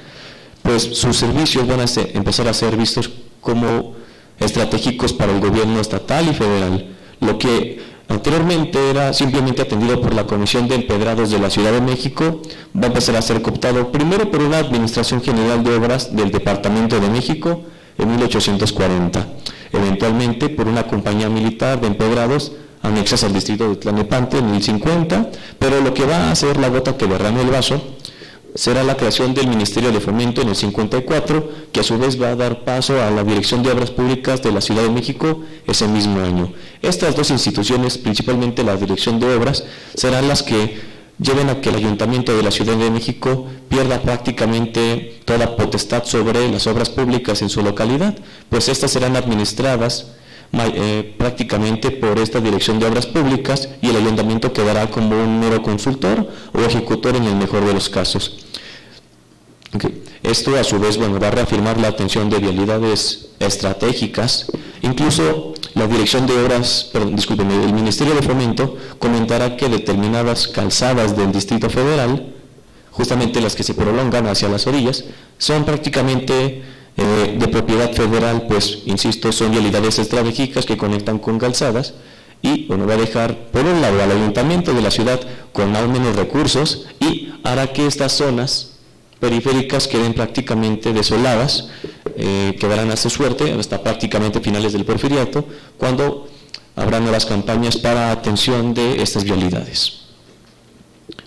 pues sus servicios van a empezar a ser vistos como estratégicos para el gobierno estatal y federal, lo que anteriormente era simplemente atendido por la Comisión de Empedrados de la Ciudad de México, va a empezar a ser cooptado primero por una Administración General de Obras del Departamento de México en 1840, eventualmente por una compañía militar de empedrados anexas al distrito de Tlalnepantla en 1050, pero lo que va a hacer la gota que derrame el vaso será la creación del Ministerio de Fomento en el 54, que a su vez va a dar paso a la Dirección de Obras Públicas de la Ciudad de México ese mismo año. Estas dos instituciones, principalmente la Dirección de Obras, serán las que lleven a que el Ayuntamiento de la Ciudad de México pierda prácticamente toda potestad sobre las obras públicas en su localidad, pues estas serán administradas prácticamente por esta Dirección de Obras Públicas y el Ayuntamiento quedará como un mero consultor o ejecutor en el mejor de los casos. Esto a su vez va a reafirmar la atención de vialidades estratégicas. Incluso la Dirección de Obras, el Ministerio de Fomento comentará que determinadas calzadas del Distrito Federal, justamente las que se prolongan hacia las orillas, son prácticamente de propiedad federal, pues insisto, son vialidades estratégicas que conectan con calzadas y va a dejar por un lado al ayuntamiento de la ciudad con aún menos recursos y hará que estas zonas periféricas queden prácticamente desoladas, quedarán a su suerte hasta prácticamente finales del Porfiriato, cuando habrá nuevas campañas para atención de estas vialidades.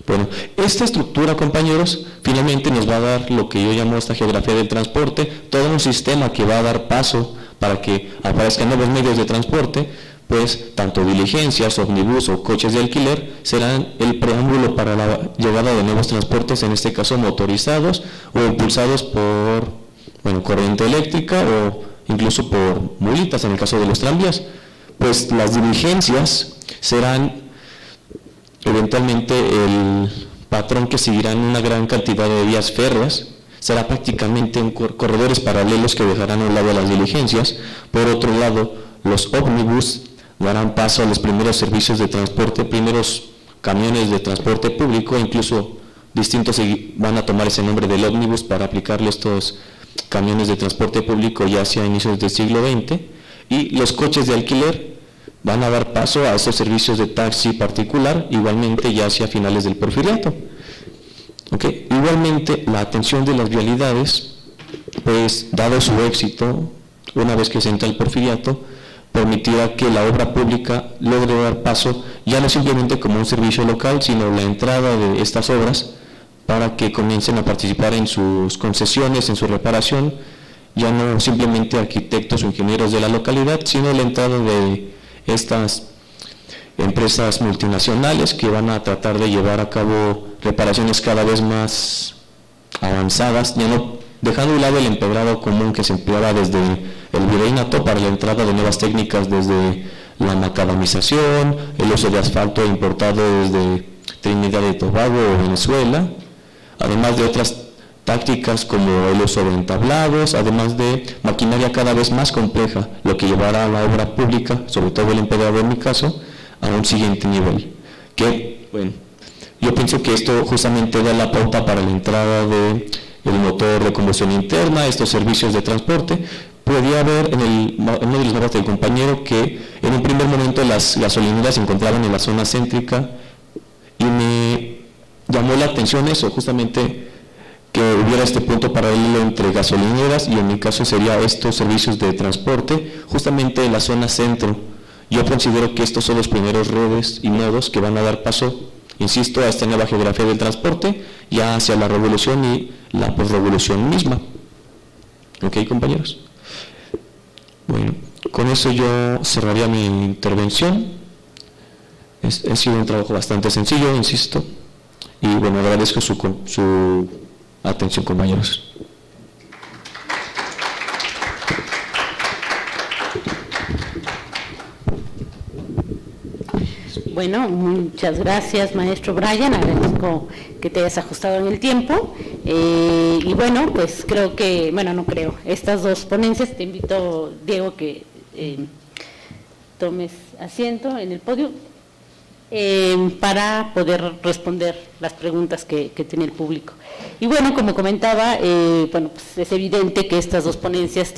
Bueno, esta estructura, compañeros, finalmente nos va a dar lo que yo llamo esta geografía del transporte, todo un sistema que va a dar paso para que aparezcan nuevos medios de transporte, pues tanto diligencias, ómnibus o coches de alquiler serán el preámbulo para la llegada de nuevos transportes, en este caso motorizados o impulsados por corriente eléctrica o incluso por mulitas en el caso de los tranvías. Pues las diligencias serán eventualmente el patrón que seguirán una gran cantidad de vías férreas, será prácticamente en corredores paralelos que dejarán a un lado las diligencias. Por otro lado, los ómnibus darán paso a los primeros servicios de transporte, primeros camiones de transporte público, incluso distintos van a tomar ese nombre del ómnibus para aplicarle estos camiones de transporte público ya hacia inicios del siglo XX, y los coches de alquiler van a dar paso a esos servicios de taxi particular, igualmente ya hacia finales del Porfiriato. Igualmente, la atención de las vialidades, pues dado su éxito, una vez que se entra el Porfiriato, permitirá que la obra pública logre dar paso ya no simplemente como un servicio local, sino la entrada de estas obras para que comiencen a participar en sus concesiones, en su reparación, ya no simplemente arquitectos o ingenieros de la localidad, sino la entrada de estas empresas multinacionales que van a tratar de llevar a cabo reparaciones cada vez más avanzadas, ya no dejando de lado el empedrado común que se empleaba desde el virreinato para la entrada de nuevas técnicas desde la macadamización, el uso de asfalto importado desde Trinidad y Tobago o Venezuela, además de otras tácticas como el uso de entablados, además de maquinaria cada vez más compleja, lo que llevará a la obra pública, sobre todo el empedrado en mi caso, a un siguiente nivel. Yo pienso que esto justamente da la pauta para la entrada de el motor de combustión interna, estos servicios de transporte. Podía ver en uno de los mapas del compañero que en un primer momento las gasolineras se encontraban en la zona céntrica y me llamó la atención eso, justamente que hubiera este punto paralelo entre gasolineras y en mi caso sería estos servicios de transporte justamente en la zona centro. Yo considero que estos son los primeros redes y nodos que van a dar paso, insisto, a esta nueva geografía del transporte ya hacia la revolución y la posrevolución misma. ¿Ok, compañeros? Bueno, con eso yo cerraría mi intervención. Ha sido un trabajo bastante sencillo, insisto, y bueno, agradezco su atención, compañeros. Bueno, muchas gracias, maestro Brian, agradezco que te hayas ajustado en el tiempo, y bueno, pues creo que, estas dos ponencias, te invito, Diego, que tomes asiento en el podio. para poder responder las preguntas que tiene el público. Y bueno, como comentaba, bueno, pues es evidente que estas dos ponencias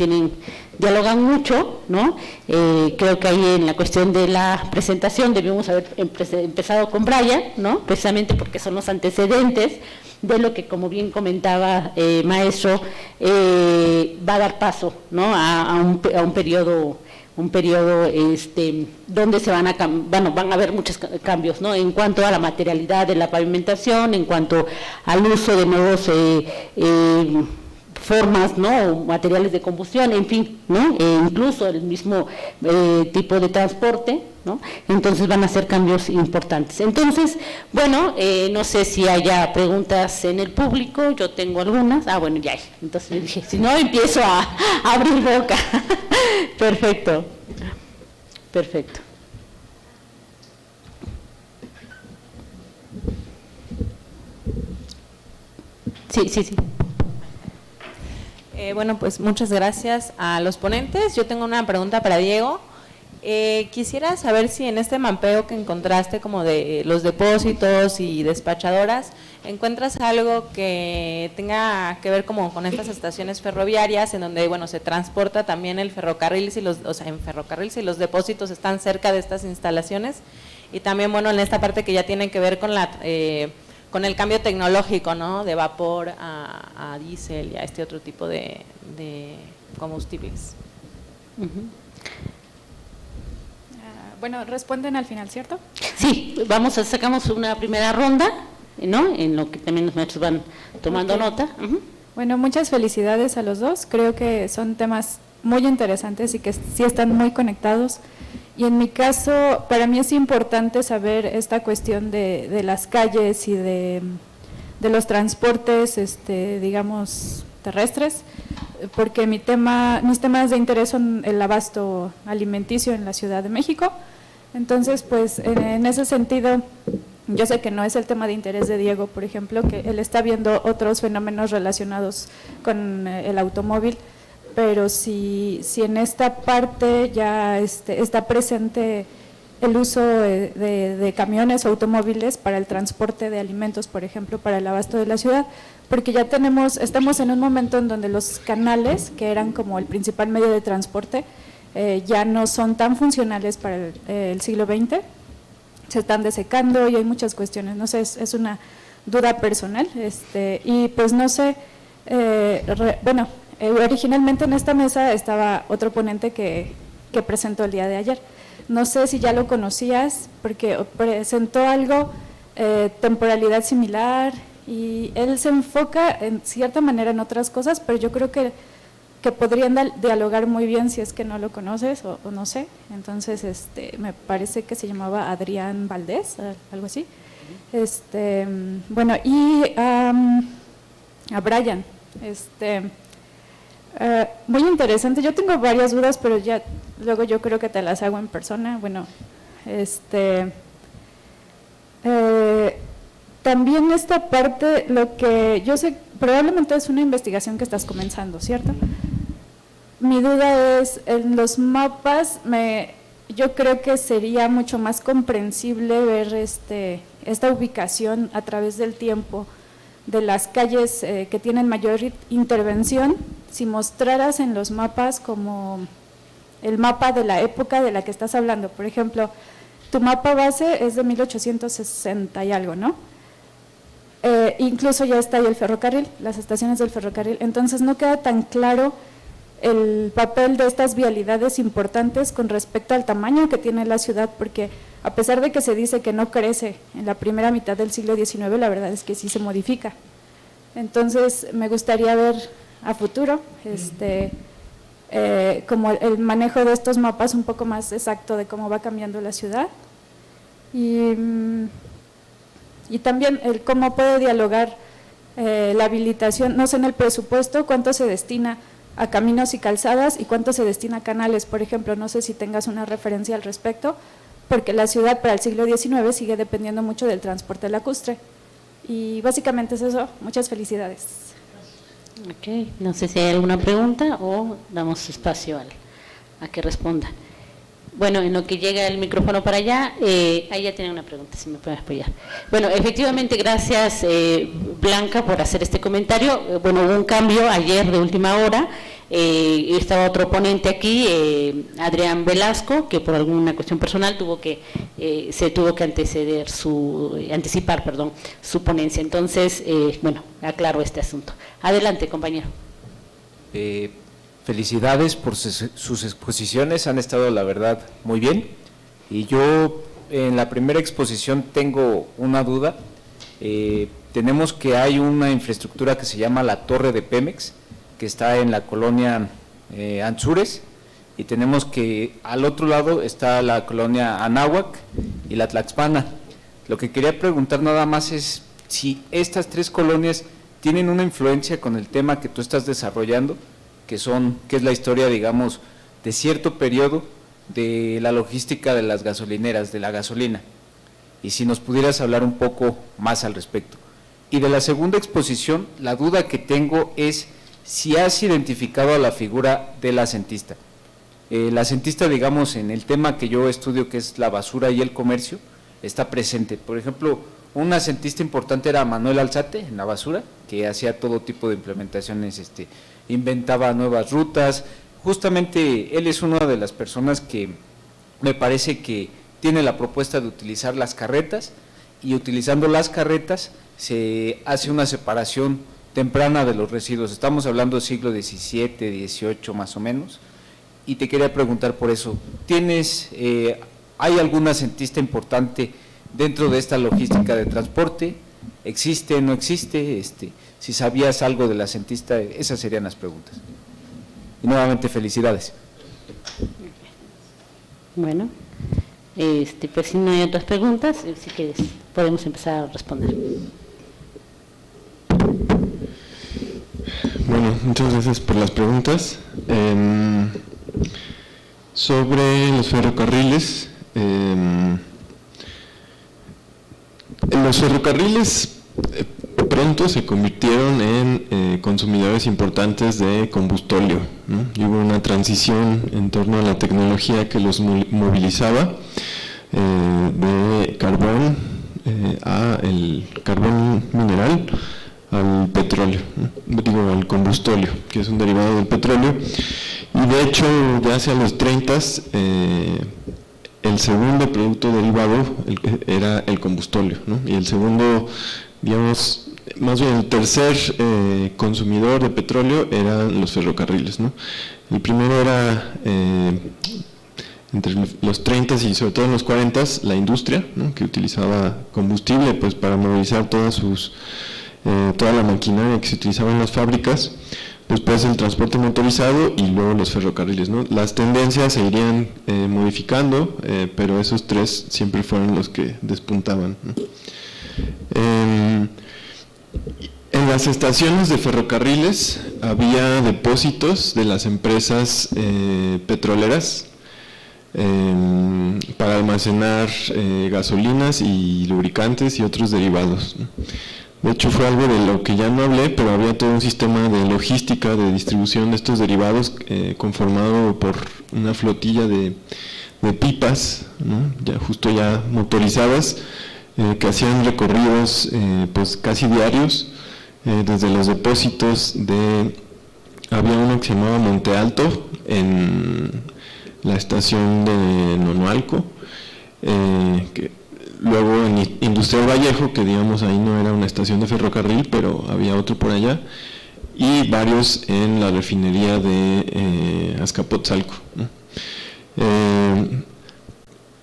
dialogan mucho, ¿no? Creo que ahí en la cuestión de la presentación debíamos haber empezado con Brian, ¿no? Precisamente porque son los antecedentes de lo que, como bien comentaba maestro, va a dar paso, ¿no? a un periodo donde van a haber muchos cambios, ¿no? En cuanto a la materialidad de la pavimentación, en cuanto al uso de nuevos formas, ¿no? Materiales de combustión, en fin, ¿no? Incluso el mismo tipo de transporte, ¿no? Entonces van a ser cambios importantes. Entonces, bueno, no sé si haya preguntas en el público, yo tengo algunas. Bueno, ya hay. Entonces dije, si no, empiezo a abrir boca. Perfecto. Perfecto. Sí. Bueno, pues muchas gracias a los ponentes. Yo tengo una pregunta para Diego. Quisiera saber si en este mapeo que encontraste como de los depósitos y despachadoras, encuentras algo que tenga que ver como con estas estaciones ferroviarias en donde, bueno, se transporta también el ferrocarril, en ferrocarril, si los depósitos están cerca de estas instalaciones, y también, bueno, en esta parte que ya tiene que ver con con el cambio tecnológico, ¿no? De vapor a diésel y a este otro tipo de combustibles. Bueno, responden al final, ¿cierto? Sí, sacamos una primera ronda, ¿no? En lo que también los maestros van tomando nota. Bueno, muchas felicidades a los dos. Creo que son temas muy interesantes y que sí están muy conectados. Y en mi caso, para mí es importante saber esta cuestión de las calles y de los transportes, digamos, terrestres, porque mis temas de interés son el abasto alimenticio en la Ciudad de México. Entonces, pues, en ese sentido, yo sé que no es el tema de interés de Diego, por ejemplo, que él está viendo otros fenómenos relacionados con el automóvil, pero si en esta parte ya está presente el uso de camiones o automóviles para el transporte de alimentos, por ejemplo, para el abasto de la ciudad, porque ya estamos en un momento en donde los canales, que eran como el principal medio de transporte, ya no son tan funcionales para el siglo XX, se están desecando y hay muchas cuestiones, no sé, es una duda personal, y pues no sé, bueno, originalmente en esta mesa estaba otro ponente que presentó el día de ayer. No sé si ya lo conocías, porque presentó algo, temporalidad similar, y él se enfoca en cierta manera en otras cosas, pero yo creo que podrían dialogar muy bien si es que no lo conoces o no sé. Entonces, me parece que se llamaba Adrián Valdés, algo así. Bueno, y a Brian, muy interesante. Yo tengo varias dudas, pero ya luego yo creo que te las hago en persona. Bueno, también esta parte, lo que yo sé, probablemente es una investigación que estás comenzando, ¿cierto? Mi duda es, en los mapas, yo creo que sería mucho más comprensible ver esta ubicación a través del tiempo de las calles que tienen mayor intervención, si mostraras en los mapas como el mapa de la época de la que estás hablando. Por ejemplo, tu mapa base es de 1860 y algo, ¿no? Incluso ya está ahí el ferrocarril, las estaciones del ferrocarril, entonces no queda tan claro el papel de estas vialidades importantes con respecto al tamaño que tiene la ciudad, porque a pesar de que se dice que no crece en la primera mitad del siglo XIX, la verdad es que sí se modifica. Entonces me gustaría ver a futuro como el manejo de estos mapas un poco más exacto de cómo va cambiando la ciudad, y también el cómo puede dialogar la habilitación, no sé, en el presupuesto cuánto se destina a caminos y calzadas y cuánto se destina a canales, por ejemplo. No sé si tengas una referencia al respecto, porque la ciudad para el siglo XIX sigue dependiendo mucho del transporte lacustre. Y básicamente es eso. Muchas felicidades. Ok, no sé si hay alguna pregunta o damos espacio a que responda. Bueno, en lo que llega el micrófono para allá, ahí ya tienen una pregunta, si me pueden apoyar. Bueno, efectivamente, gracias Blanca por hacer este comentario. Bueno, hubo un cambio ayer de última hora, estaba otro ponente aquí, Adrián Velasco, que por alguna cuestión personal se tuvo que anticipar su ponencia. Entonces, bueno, aclaro este asunto. Adelante, compañero. Felicidades por sus exposiciones, han estado la verdad muy bien, y yo en la primera exposición tengo una duda. Tenemos que hay una infraestructura que se llama la Torre de Pemex, que está en la colonia Anzures, y tenemos que al otro lado está la colonia Anáhuac y la Tlaxpana. Lo que quería preguntar nada más es si estas tres colonias tienen una influencia con el tema que tú estás desarrollando, que es la historia, digamos, de cierto periodo de la logística de las gasolineras, de la gasolina, y si nos pudieras hablar un poco más al respecto. Y de la segunda exposición, la duda que tengo es si has identificado a la figura del asentista. El asentista, digamos, en el tema que yo estudio, que es la basura y el comercio, está presente. Por ejemplo, un asentista importante era Manuel Alzate en la basura, que hacía todo tipo de implementaciones, inventaba nuevas rutas. Justamente él es una de las personas que me parece que tiene la propuesta de utilizar las carretas, y utilizando las carretas se hace una separación temprana de los residuos. Estamos hablando del siglo XVII, XVIII más o menos, y te quería preguntar por eso, ¿hay algún asentista importante dentro de esta logística de transporte? ¿Existe, no existe? Si sabías algo del asentista, esas serían las preguntas. Y nuevamente felicidades. Bueno, pues si no hay otras preguntas, si quieres, podemos empezar a responder. Bueno, muchas gracias por las preguntas. Sobre los ferrocarriles, los ferrocarriles pronto se convirtieron en consumidores importantes de combustóleo, ¿no? Y hubo una transición en torno a la tecnología que los movilizaba de carbón a el carbón mineral al petróleo, ¿no? Al combustóleo, que es un derivado del petróleo. Y de hecho, ya hacia los 30, el segundo producto derivado era el combustóleo, ¿no? Y el segundo, digamos, más bien el tercer consumidor de petróleo eran los ferrocarriles, ¿no? El primero era entre los 30 y sobre todo en los 40 la industria, ¿no? Que utilizaba combustible pues para movilizar toda la maquinaria que se utilizaba en las fábricas. Después el transporte motorizado y luego los ferrocarriles, ¿no? Las tendencias se irían modificando, pero esos tres siempre fueron los que despuntaban, ¿no? En las estaciones de ferrocarriles había depósitos de las empresas petroleras para almacenar gasolinas y lubricantes y otros derivados, ¿no? De hecho, fue algo de lo que ya no hablé, pero había todo un sistema de logística, de distribución de estos derivados conformado por una flotilla de pipas, ¿no? ya motorizadas, que hacían recorridos pues casi diarios, desde los depósitos había uno que se llamaba Monte Alto, en la estación de Nonualco, luego en Industrial Vallejo, que digamos ahí no era una estación de ferrocarril, pero había otro por allá, y varios en la refinería de Azcapotzalco, ¿no?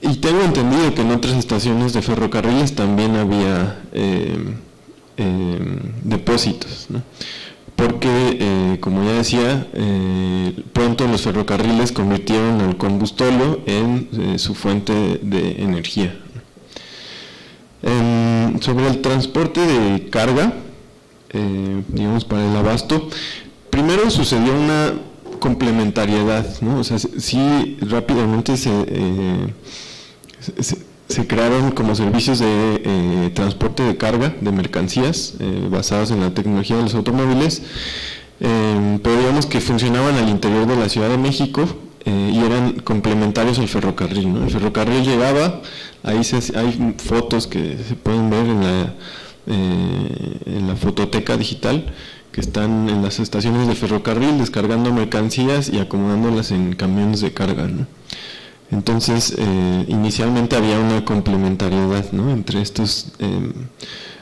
Y tengo entendido que en otras estaciones de ferrocarriles también había depósitos, ¿no? Porque, como ya decía, pronto los ferrocarriles convirtieron el combustóleo en su fuente de energía. Sobre el transporte de carga, digamos para el abasto, primero sucedió una complementariedad, ¿no? O sea, sí rápidamente se crearon como servicios de transporte de carga de mercancías basados en la tecnología de los automóviles, pero digamos que funcionaban al interior de la Ciudad de México, y eran complementarios al ferrocarril, ¿no? El ferrocarril llegaba, hay fotos que se pueden ver en la fototeca digital, que están en las estaciones de ferrocarril descargando mercancías y acomodándolas en camiones de carga, ¿no? Entonces, inicialmente había una complementariedad, ¿no?, entre estos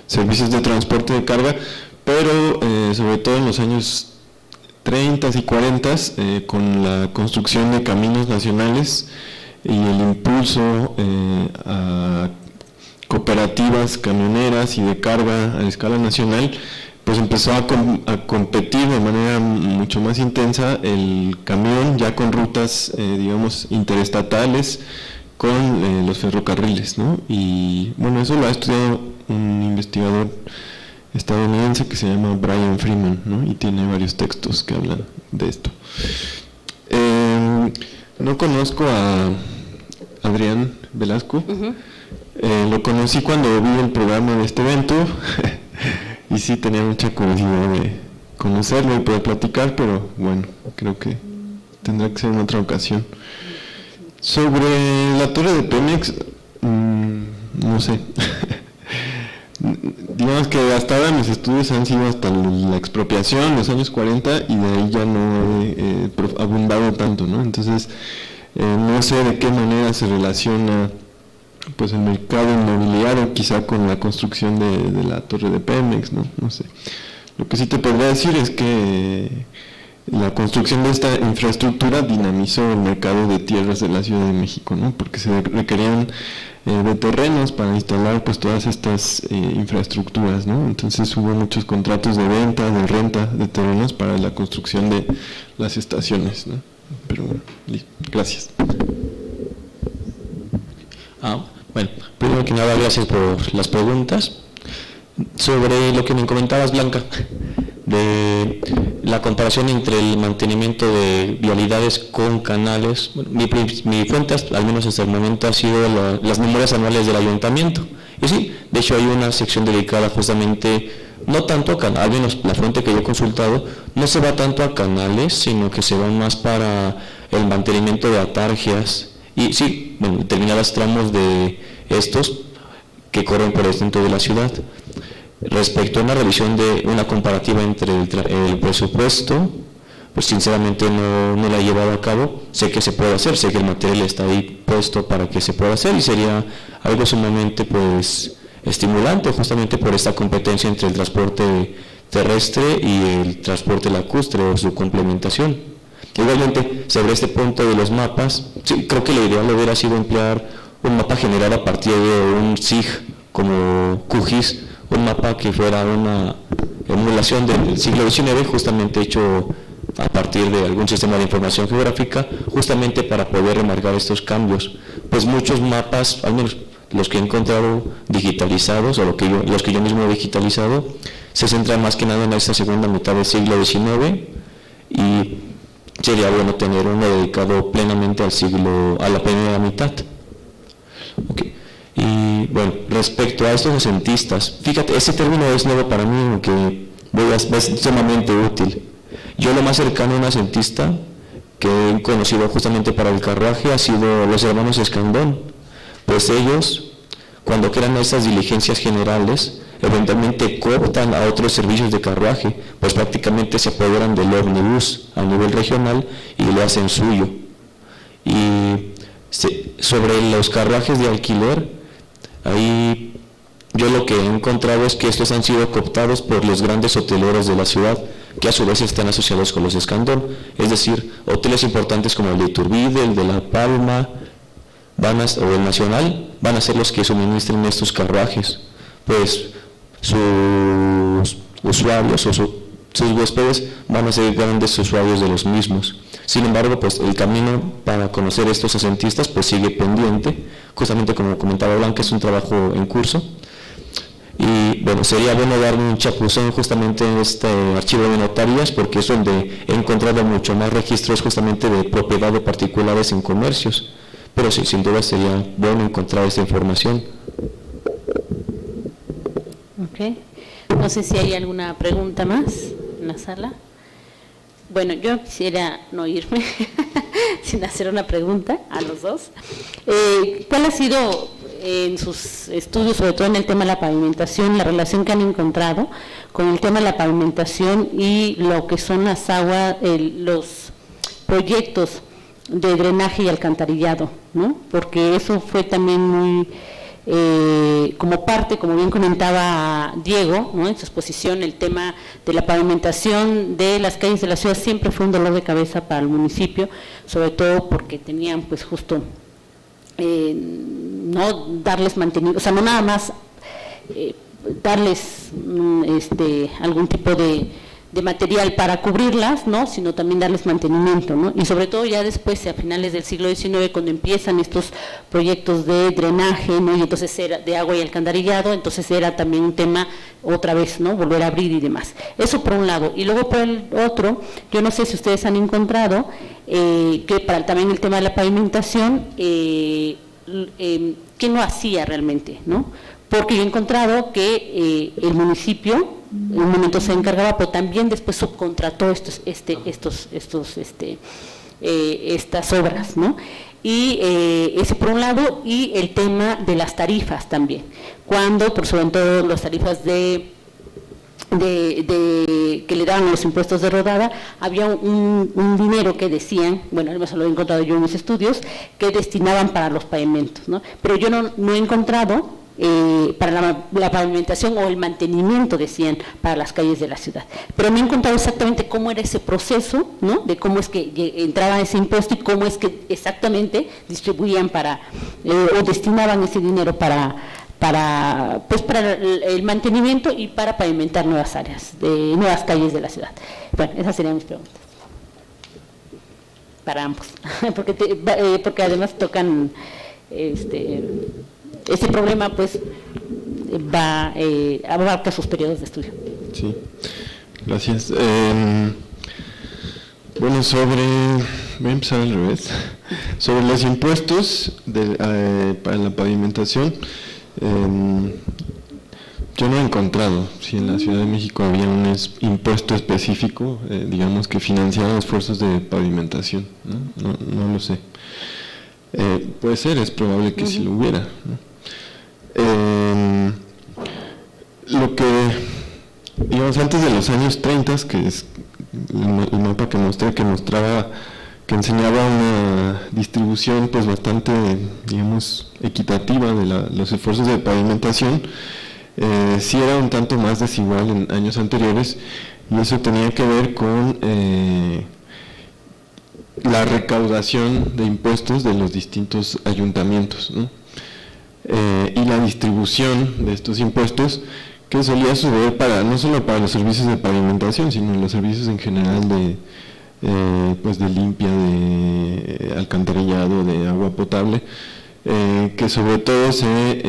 servicios de transporte de carga, pero sobre todo en los años 30 y 40, con la construcción de caminos nacionales y el impulso a cooperativas camioneras y de carga a escala nacional, pues empezó a competir de manera mucho más intensa el camión, ya con rutas, digamos, interestatales, con los ferrocarriles, ¿no? Y bueno, eso lo ha estudiado un investigador estadounidense que se llama Brian Freeman, ¿no? Y tiene varios textos que hablan de esto. No conozco a Adrián Velasco. Lo conocí cuando vi el programa de este evento y sí tenía mucha curiosidad de conocerlo y poder platicar, pero bueno, creo que tendrá que ser en otra ocasión. Sobre la torre de Pemex, no sé. Digamos que hasta ahora mis estudios han sido hasta la expropiación, los años 40, y de ahí ya no he abundado tanto, ¿no? Entonces, no sé de qué manera se relaciona pues el mercado inmobiliario quizá con la construcción de la torre de Pemex, ¿no? No sé. Lo que sí te podría decir es que la construcción de esta infraestructura dinamizó el mercado de tierras de la Ciudad de México, ¿no? Porque se requerían de terrenos para instalar pues todas estas infraestructuras, ¿no? Entonces hubo muchos contratos de venta, de renta de terrenos para la construcción de las estaciones, ¿no? Pero bueno, gracias. Bueno, primero que nada, gracias por las preguntas. Sobre lo que me comentabas, Blanca, de la comparación entre el mantenimiento de vialidades con canales, bueno, mi fuente, al menos hasta el momento, ha sido las memorias anuales del ayuntamiento. Y sí, de hecho hay una sección dedicada justamente, no tanto a canales, al menos la fuente que yo he consultado, no se va tanto a canales, sino que se va más para el mantenimiento de atargias. Y sí, bueno, determinados tramos de estos que corren por el centro de la ciudad. Respecto a una revisión de una comparativa entre el presupuesto, pues sinceramente no la he llevado a cabo. Sé que se puede hacer, sé que el material está ahí puesto para que se pueda hacer y sería algo sumamente pues estimulante, justamente por esta competencia entre el transporte terrestre y el transporte lacustre o su complementación. Igualmente, sobre este punto de los mapas, sí, creo que lo ideal hubiera sido emplear un mapa generado a partir de un SIG como QGIS, un mapa que fuera una emulación del siglo XIX, justamente hecho a partir de algún sistema de información geográfica, justamente para poder remarcar estos cambios. Pues muchos mapas, al menos los que he encontrado digitalizados, o los que yo mismo he digitalizado, se centran más que nada en esta segunda mitad del siglo XIX, y sería bueno tener uno dedicado plenamente a la primera mitad. Okay. Y bueno, respecto a estos asentistas, fíjate, ese término es nuevo para mí, aunque es sumamente útil. Yo lo más cercano a un asentista que he conocido justamente para el carruaje ha sido los hermanos Escandón, pues ellos, cuando crean esas diligencias generales, eventualmente cooptan a otros servicios de carruaje, pues prácticamente se apoderan del ómnibus a nivel regional y lo hacen suyo. Y sobre los carruajes de alquiler, ahí yo lo que he encontrado es que estos han sido cooptados por los grandes hoteleros de la ciudad, que a su vez están asociados con los Escandón, es decir, hoteles importantes como el de Iturbide, el de La Palma, o el Nacional, van a ser los que suministren estos carruajes. Pues sus usuarios o sus huéspedes van a ser grandes usuarios de los mismos. Sin embargo, pues el camino para conocer estos asentistas pues sigue pendiente, justamente como comentaba Blanca, es un trabajo en curso. Y bueno, sería bueno dar un chapuzón justamente en este archivo de notarías, porque es donde he encontrado mucho más registros justamente de propiedad de particulares en comercios. Pero sí, sin duda sería bueno encontrar esta información. Ok. No sé si hay alguna pregunta más en la sala. Bueno, yo quisiera no irme sin hacer una pregunta a los dos. ¿Cuál ha sido en sus estudios, sobre todo en el tema de la pavimentación, la relación que han encontrado con el tema de la pavimentación y lo que son las aguas, los proyectos de drenaje y alcantarillado, ¿no? Porque eso fue también muy, como parte, como bien comentaba Diego, ¿no?, en su exposición, el tema de la pavimentación de las calles de la ciudad siempre fue un dolor de cabeza para el municipio, sobre todo porque tenían pues justo no darles mantenimiento, o sea, no nada más darles algún tipo de material para cubrirlas, ¿no?, sino también darles mantenimiento, ¿no? Y sobre todo ya después, a finales del siglo XIX, cuando empiezan estos proyectos de drenaje, ¿no?, y entonces era de agua y alcantarillado, entonces era también un tema otra vez, ¿no?, volver a abrir y demás. Eso por un lado. Y luego por el otro, yo no sé si ustedes han encontrado que para también el tema de la pavimentación, ¿qué no hacía realmente, ¿no? Porque yo he encontrado que el municipio en un momento se encargaba, pero también después subcontrató estas obras, ¿no? Y ese por un lado, y el tema de las tarifas también, cuando por sobre todo las tarifas que le daban los impuestos de rodada, había un dinero que decían, bueno, además lo he encontrado yo en mis estudios, que destinaban para los pavimentos, ¿no? Pero yo no he encontrado para la pavimentación o el mantenimiento, decían, para las calles de la ciudad. Pero me he encontrado exactamente cómo era ese proceso, ¿no?, de cómo es que entraba ese impuesto y cómo es que exactamente distribuían o destinaban ese dinero para el mantenimiento y para pavimentar nuevas áreas, nuevas calles de la ciudad. Bueno, esas serían mis preguntas. Para ambos, porque además tocan ese problema, pues abarca sus periodos de estudio. Sí, gracias. Bueno, voy a empezar al revés. Sobre los impuestos para la pavimentación, yo no he encontrado si en la Ciudad de México había un impuesto específico, digamos, que financiara esfuerzos de pavimentación, ¿no? No lo sé. Puede ser, es probable que sí lo hubiera, ¿no? Lo que, digamos, antes de los años 30, que es el mapa que mostré, que enseñaba una distribución pues bastante, digamos, equitativa de los esfuerzos de pavimentación, sí era un tanto más desigual en años anteriores, y eso tenía que ver con la recaudación de impuestos de los distintos ayuntamientos, ¿no? Y la distribución de estos impuestos, que solía suceder no solo para los servicios de pavimentación, sino los servicios en general de limpia, de alcantarillado, de agua potable, que sobre todo se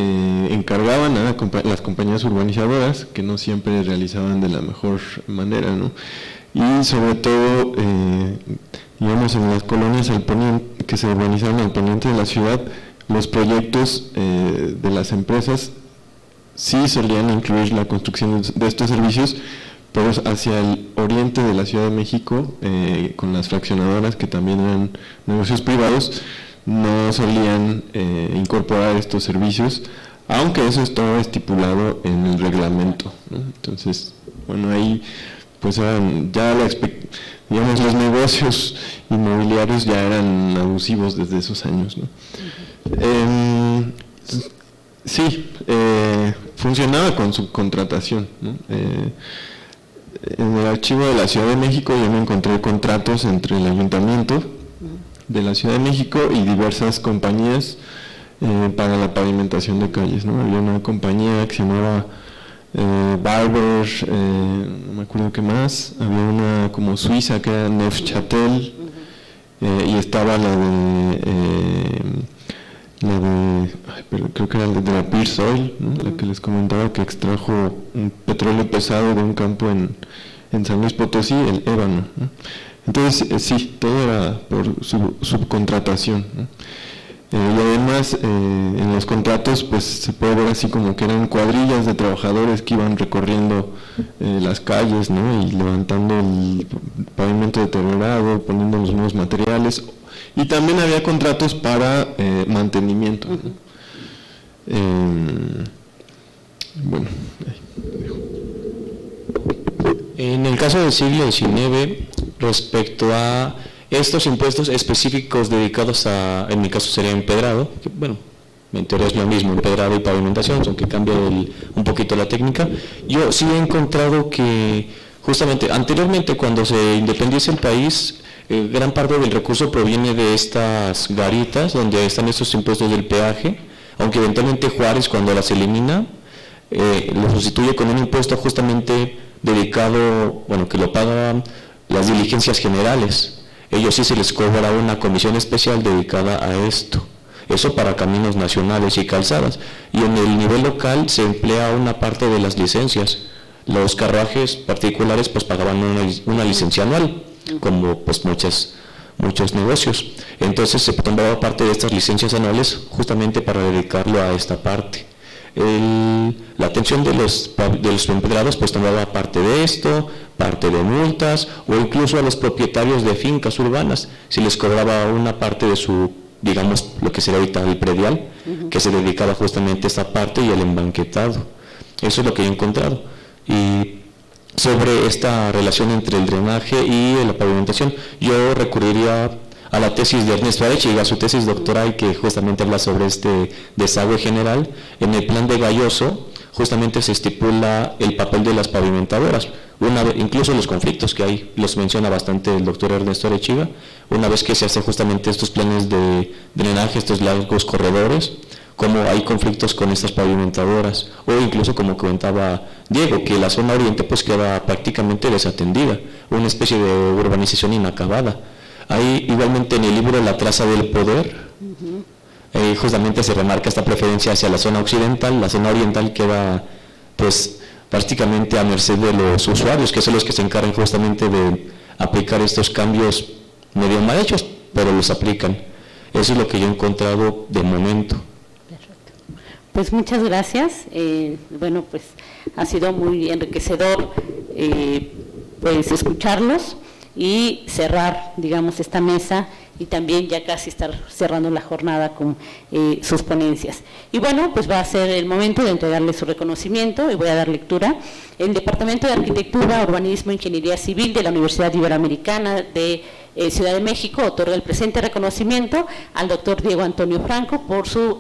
encargaban a las compañías urbanizadoras, que no siempre realizaban de la mejor manera, ¿no? Y sobre todo, digamos, en las colonias que se urbanizaban al poniente de la ciudad, los proyectos de las empresas sí solían incluir la construcción de estos servicios, pero hacia el oriente de la Ciudad de México, con las fraccionadoras, que también eran negocios privados, no solían incorporar estos servicios, aunque eso estaba estipulado en el reglamento, ¿no? Entonces, bueno, ahí pues digamos, los negocios inmobiliarios ya eran abusivos desde esos años, ¿no? Sí, funcionaba con subcontratación, ¿no? En el archivo de la Ciudad de México yo me encontré contratos entre el Ayuntamiento de la Ciudad de México y diversas compañías para la pavimentación de calles, ¿no? Había una compañía que se llamaba Barber, no me acuerdo qué más, había una como suiza que era Neufchâtel, y estaba creo que era de la Pierce Oil, ¿no? La que les comentaba, que extrajo un petróleo pesado de un campo en San Luis Potosí, el ébano, ¿no? Entonces, sí, todo era por subcontratación, ¿no? Y además, en los contratos, pues se puede ver así como que eran cuadrillas de trabajadores que iban recorriendo las calles, ¿no? Y levantando el pavimento deteriorado, poniendo los nuevos materiales, y también había contratos para mantenimiento. Bueno, en el caso del siglo XIX, respecto a estos impuestos específicos dedicados a, en mi caso sería empedrado, que bueno, en teoría es lo mismo, empedrado y pavimentación, aunque cambia un poquito la técnica. Yo sí he encontrado que justamente anteriormente, cuando se independiza el país, gran parte del recurso proviene de estas garitas donde están estos impuestos del peaje, aunque eventualmente Juárez, cuando las elimina, lo sustituye con un impuesto justamente dedicado, bueno, que lo pagan las diligencias generales. Ellos sí se les cobra una comisión especial dedicada a esto. Eso para caminos nacionales y calzadas. Y en el nivel local se emplea una parte de las licencias. Los carruajes particulares pues pagaban una licencia anual, como pues muchos negocios. Entonces se tomaba parte de estas licencias anuales justamente para dedicarlo a esta parte. La atención de los empedrados pues tomaba parte de esto, parte de multas, o incluso a los propietarios de fincas urbanas se les cobraba una parte de su, digamos, lo que sería ahorita el predial, que se dedicaba justamente a esta parte y el embanquetado. Eso es lo que he encontrado. Y sobre esta relación entre el drenaje y la pavimentación, yo recurriría a la tesis de Ernesto Arechiga, su tesis doctoral, que justamente habla sobre este desagüe general. En el plan de Galloso justamente se estipula el papel de las pavimentadoras, incluso los conflictos que hay, los menciona bastante el doctor Ernesto Arechiga, una vez que se hacen justamente estos planes de drenaje, estos largos corredores, como hay conflictos con estas pavimentadoras, o incluso como comentaba Diego, que la zona oriente pues queda prácticamente desatendida, una especie de urbanización inacabada. Ahí igualmente en el libro La traza del poder, justamente se remarca esta preferencia hacia la zona occidental. La zona oriental queda pues prácticamente a merced de los usuarios, que son los que se encargan justamente de aplicar estos cambios medio mal hechos, pero los aplican. Eso es lo que yo he encontrado de momento. Perfecto. Pues muchas gracias. Bueno, pues ha sido muy enriquecedor pues escucharlos y cerrar, digamos, esta mesa y también ya casi estar cerrando la jornada con sus ponencias. Y bueno, pues va a ser el momento de entregarle su reconocimiento y voy a dar lectura. El Departamento de Arquitectura, Urbanismo e Ingeniería Civil de la Universidad Iberoamericana de Ciudad de México otorga el presente reconocimiento al doctor Diego Antonio Franco por su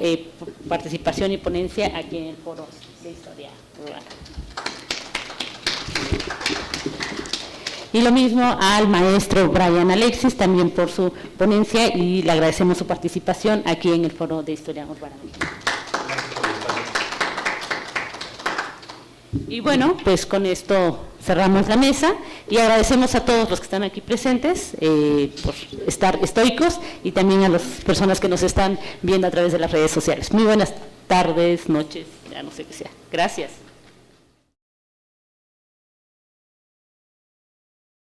participación y ponencia aquí en el Foro de Historia Urbana. Y lo mismo al maestro Brian Alexis, también por su ponencia, y le agradecemos su participación aquí en el Foro de Historia Urbana. Y bueno, pues con esto cerramos la mesa y agradecemos a todos los que están aquí presentes por estar estoicos y también a las personas que nos están viendo a través de las redes sociales. Muy buenas tardes, noches, ya no sé qué sea. Gracias.